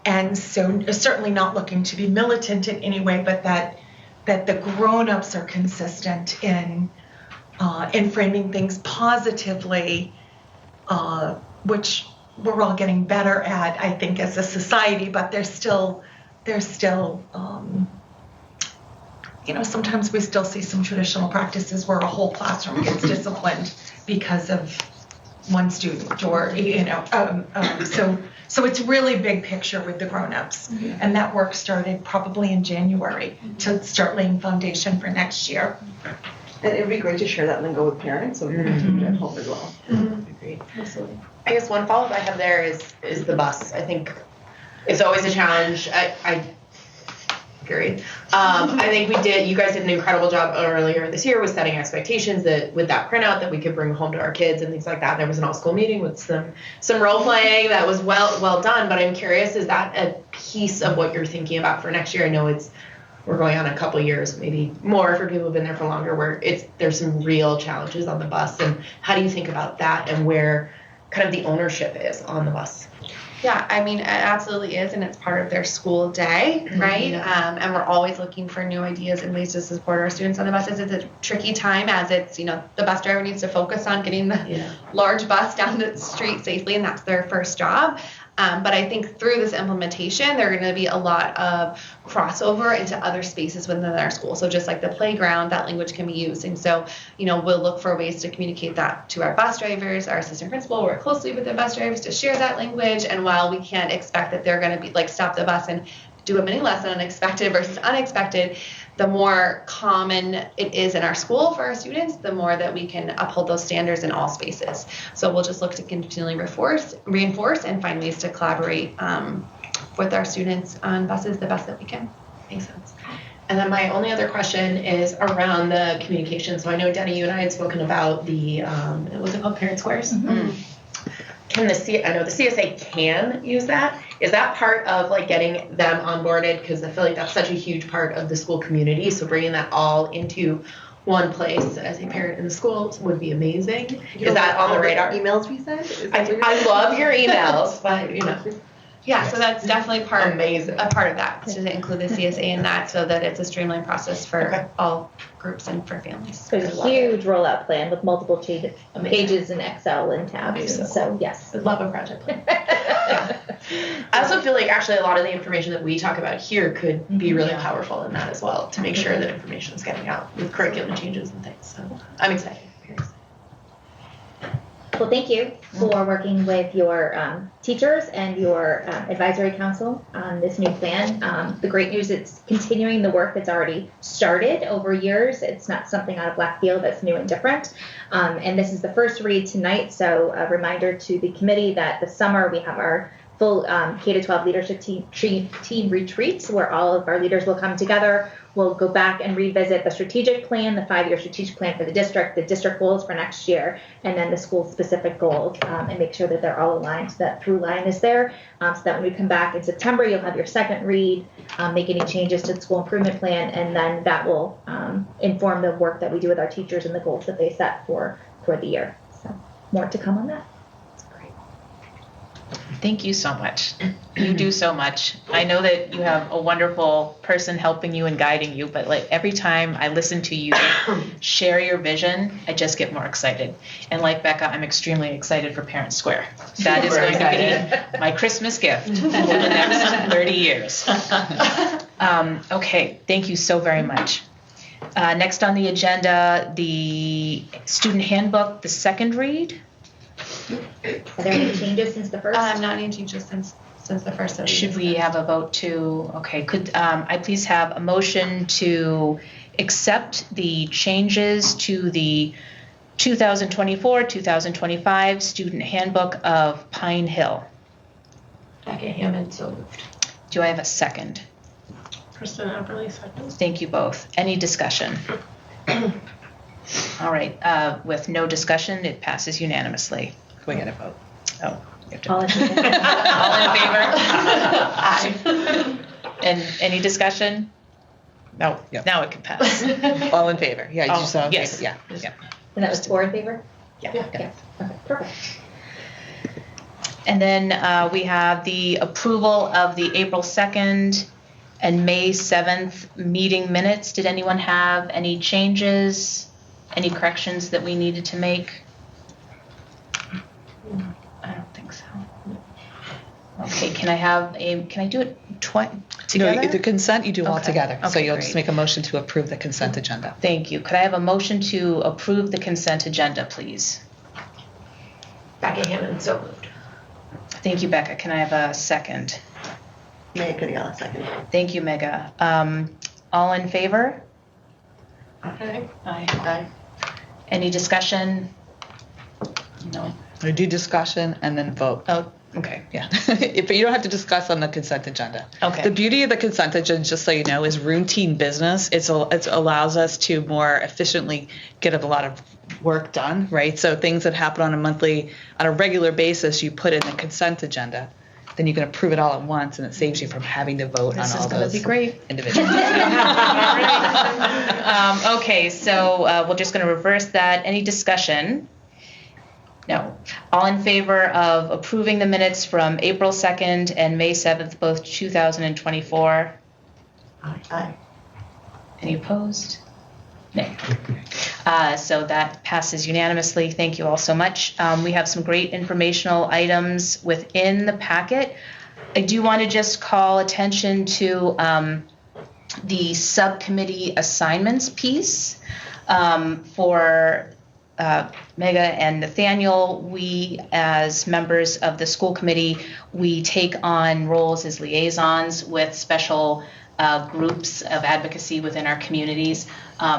and so certainly not looking to be militant in any way, but that the grown-ups are consistent in framing things positively, which we're all getting better at, I think, as a society. But there's still sometimes we still see some traditional practices where a whole classroom gets disciplined because of one student, or so it's really big picture with the grown-ups. Mm-hmm. And that work started probably in January to start laying foundation for next year. And it'd be great to share that lingo with parents, so we can at home as well. Mm-hmm. Agreed. Absolutely. I guess one follow-up I have there is the bus. I think it's always a challenge. Period. I think you guys did an incredible job earlier this year with setting expectations that with that printout that we could bring home to our kids and things like that. There was an all-school meeting with some role playing that was well done, but I'm curious, is that a piece of what you're thinking about for next year? I know we're going on a couple years, maybe more for people who've been there for longer, where there's some real challenges on the bus, and how do you think about that and where kind of the ownership is on the bus? Yeah, I mean, it absolutely is, and it's part of their school day, right? Mm-hmm. And we're always looking for new ideas and ways to support our students on the buses. It's a tricky time, as it's, the bus driver needs to focus on getting the large bus down the street safely, and that's their first job. But I think through this implementation, there are going to be a lot of crossover into other spaces within our school. So just like the playground, that language can be used. And so, we'll look for ways to communicate that to our bus drivers. Our assistant principal work closely with the bus drivers to share that language. And while we can't expect that they're going to be stop the bus and do a mini lesson on expected versus unexpected, the more common it is in our school for our students, the more that we can uphold those standards in all spaces. So we'll just look to continually reinforce and find ways to collaborate with our students on buses the best that we can. Makes sense. And then my only other question is around the communication. So I know, Denny, you and I had spoken about the, what's it called, parent squares? Mm-hmm. I know the CSA can use that. Is that part of getting them onboarded? Because I feel like that's such a huge part of the school community. So bringing that all into one place as a parent in the school would be amazing. Is that on the radar? Emails we send? I love your emails, but Yeah, so that's definitely a part of that, to include the CSA in that, so that it's a streamlined process for all groups and for families. So a huge rollout plan with multiple pages in Excel and tabs. So yes, I love a project plan. I also feel like actually a lot of the information that we talk about here could be really powerful in that as well, to make sure that information is getting out with curriculum changes and things. So I'm excited. Well, thank you for working with your teachers and your advisory council on this new plan. The great news, it's continuing the work that's already started over years. It's not something out of left field that's new and different. And this is the first read tonight, so a reminder to the committee that this summer we have our full K-12 leadership team retreats where all of our leaders will come together. We'll go back and revisit the strategic plan, the 5-year strategic plan for the district goals for next year, and then the school-specific goals, and make sure that they're all aligned, so that through line is there, so that when we come back in September, you'll have your second read, make any changes to the school improvement plan, and then that will inform the work that we do with our teachers and the goals that they set for the year. So more to come on that. Thank you so much. You do so much. I know that you have a wonderful person helping you and guiding you, but like every time I listen to you share your vision, I just get more excited. And like Becca, I'm extremely excited for Parent Square. That is going to be my Christmas gift for the next 30 years. Okay, thank you so very much. Next on the agenda, the student handbook, the second read. Are there any changes since the first? Not any changes since the first. Should we have a vote to, okay, could I please have a motion to accept the changes to the 2024-2025 student handbook of Pine Hill? Becca Hammond, so moved. Do I have a second? Kristen Everly, second. Thank you both. Any discussion? All right, with no discussion, it passes unanimously. We got to vote. Oh, you have to. All in favor? All in favor? Aye. And any discussion? No. Yep. Now it can pass. All in favor? Yeah, you saw. Yes. Yeah. Yeah. And that was 4 in favor? Yeah. Okay, perfect. And then we have the approval of the April 2nd and May 7th meeting minutes. Did anyone have any changes, any corrections that we needed to make? I don't think so. Okay, can I do it together? No, the consent you do all together. Okay, So you'll great. just make a motion to approve the consent agenda. Thank you. Could I have a motion to approve the consent agenda, please? Becca Hammond, so moved. Thank you, Becca. Can I have a second? Mega Cadiella, second. Thank you, Mega. All in favor? Aye. Aye. Any discussion? No. We do discussion and then vote. Oh, okay. Yeah. But you don't have to discuss on the consent agenda. Okay. The beauty of the consent agenda, just so you know, is routine business. It allows us to more efficiently get a lot of work done, right? So things that happen on a regular basis, you put in the consent agenda. Then you can approve it all at once, and it saves you from having to vote on all those be great. individuals. Okay, so we're just going to reverse that. Any discussion? No. All in favor of approving the minutes from April 2nd and May 7th, both 2024? Aye. Any opposed? Nay. So that passes unanimously. Thank you all so much. We have some great informational items within the packet. I do want to just call attention to the subcommittee assignments piece for Mega and Nathaniel. We, as members of the school committee, we take on roles as liaisons with special groups of advocacy within our communities.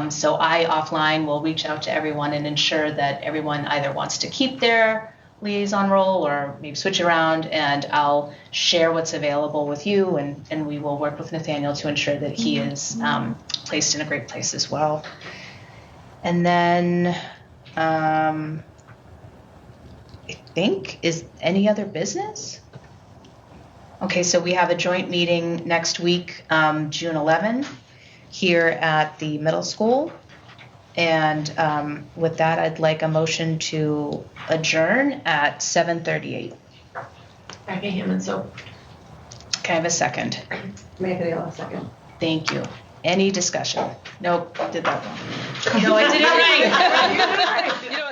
So I offline will reach out to everyone and ensure that everyone either wants to keep their liaison role or maybe switch around, and I'll share what's available with you, and we will work with Nathaniel to ensure that he is placed in a great place as well. And then I think, is any other business? Okay, so we have a joint meeting next week, June 11, here at the middle school. And with that, I'd like a motion to adjourn at 7:38. Becca Hammond, so moved. Can I have a second? Mega Cadiella, second. Thank you. Any discussion? Nope, did that wrong. No, I did it right. You know,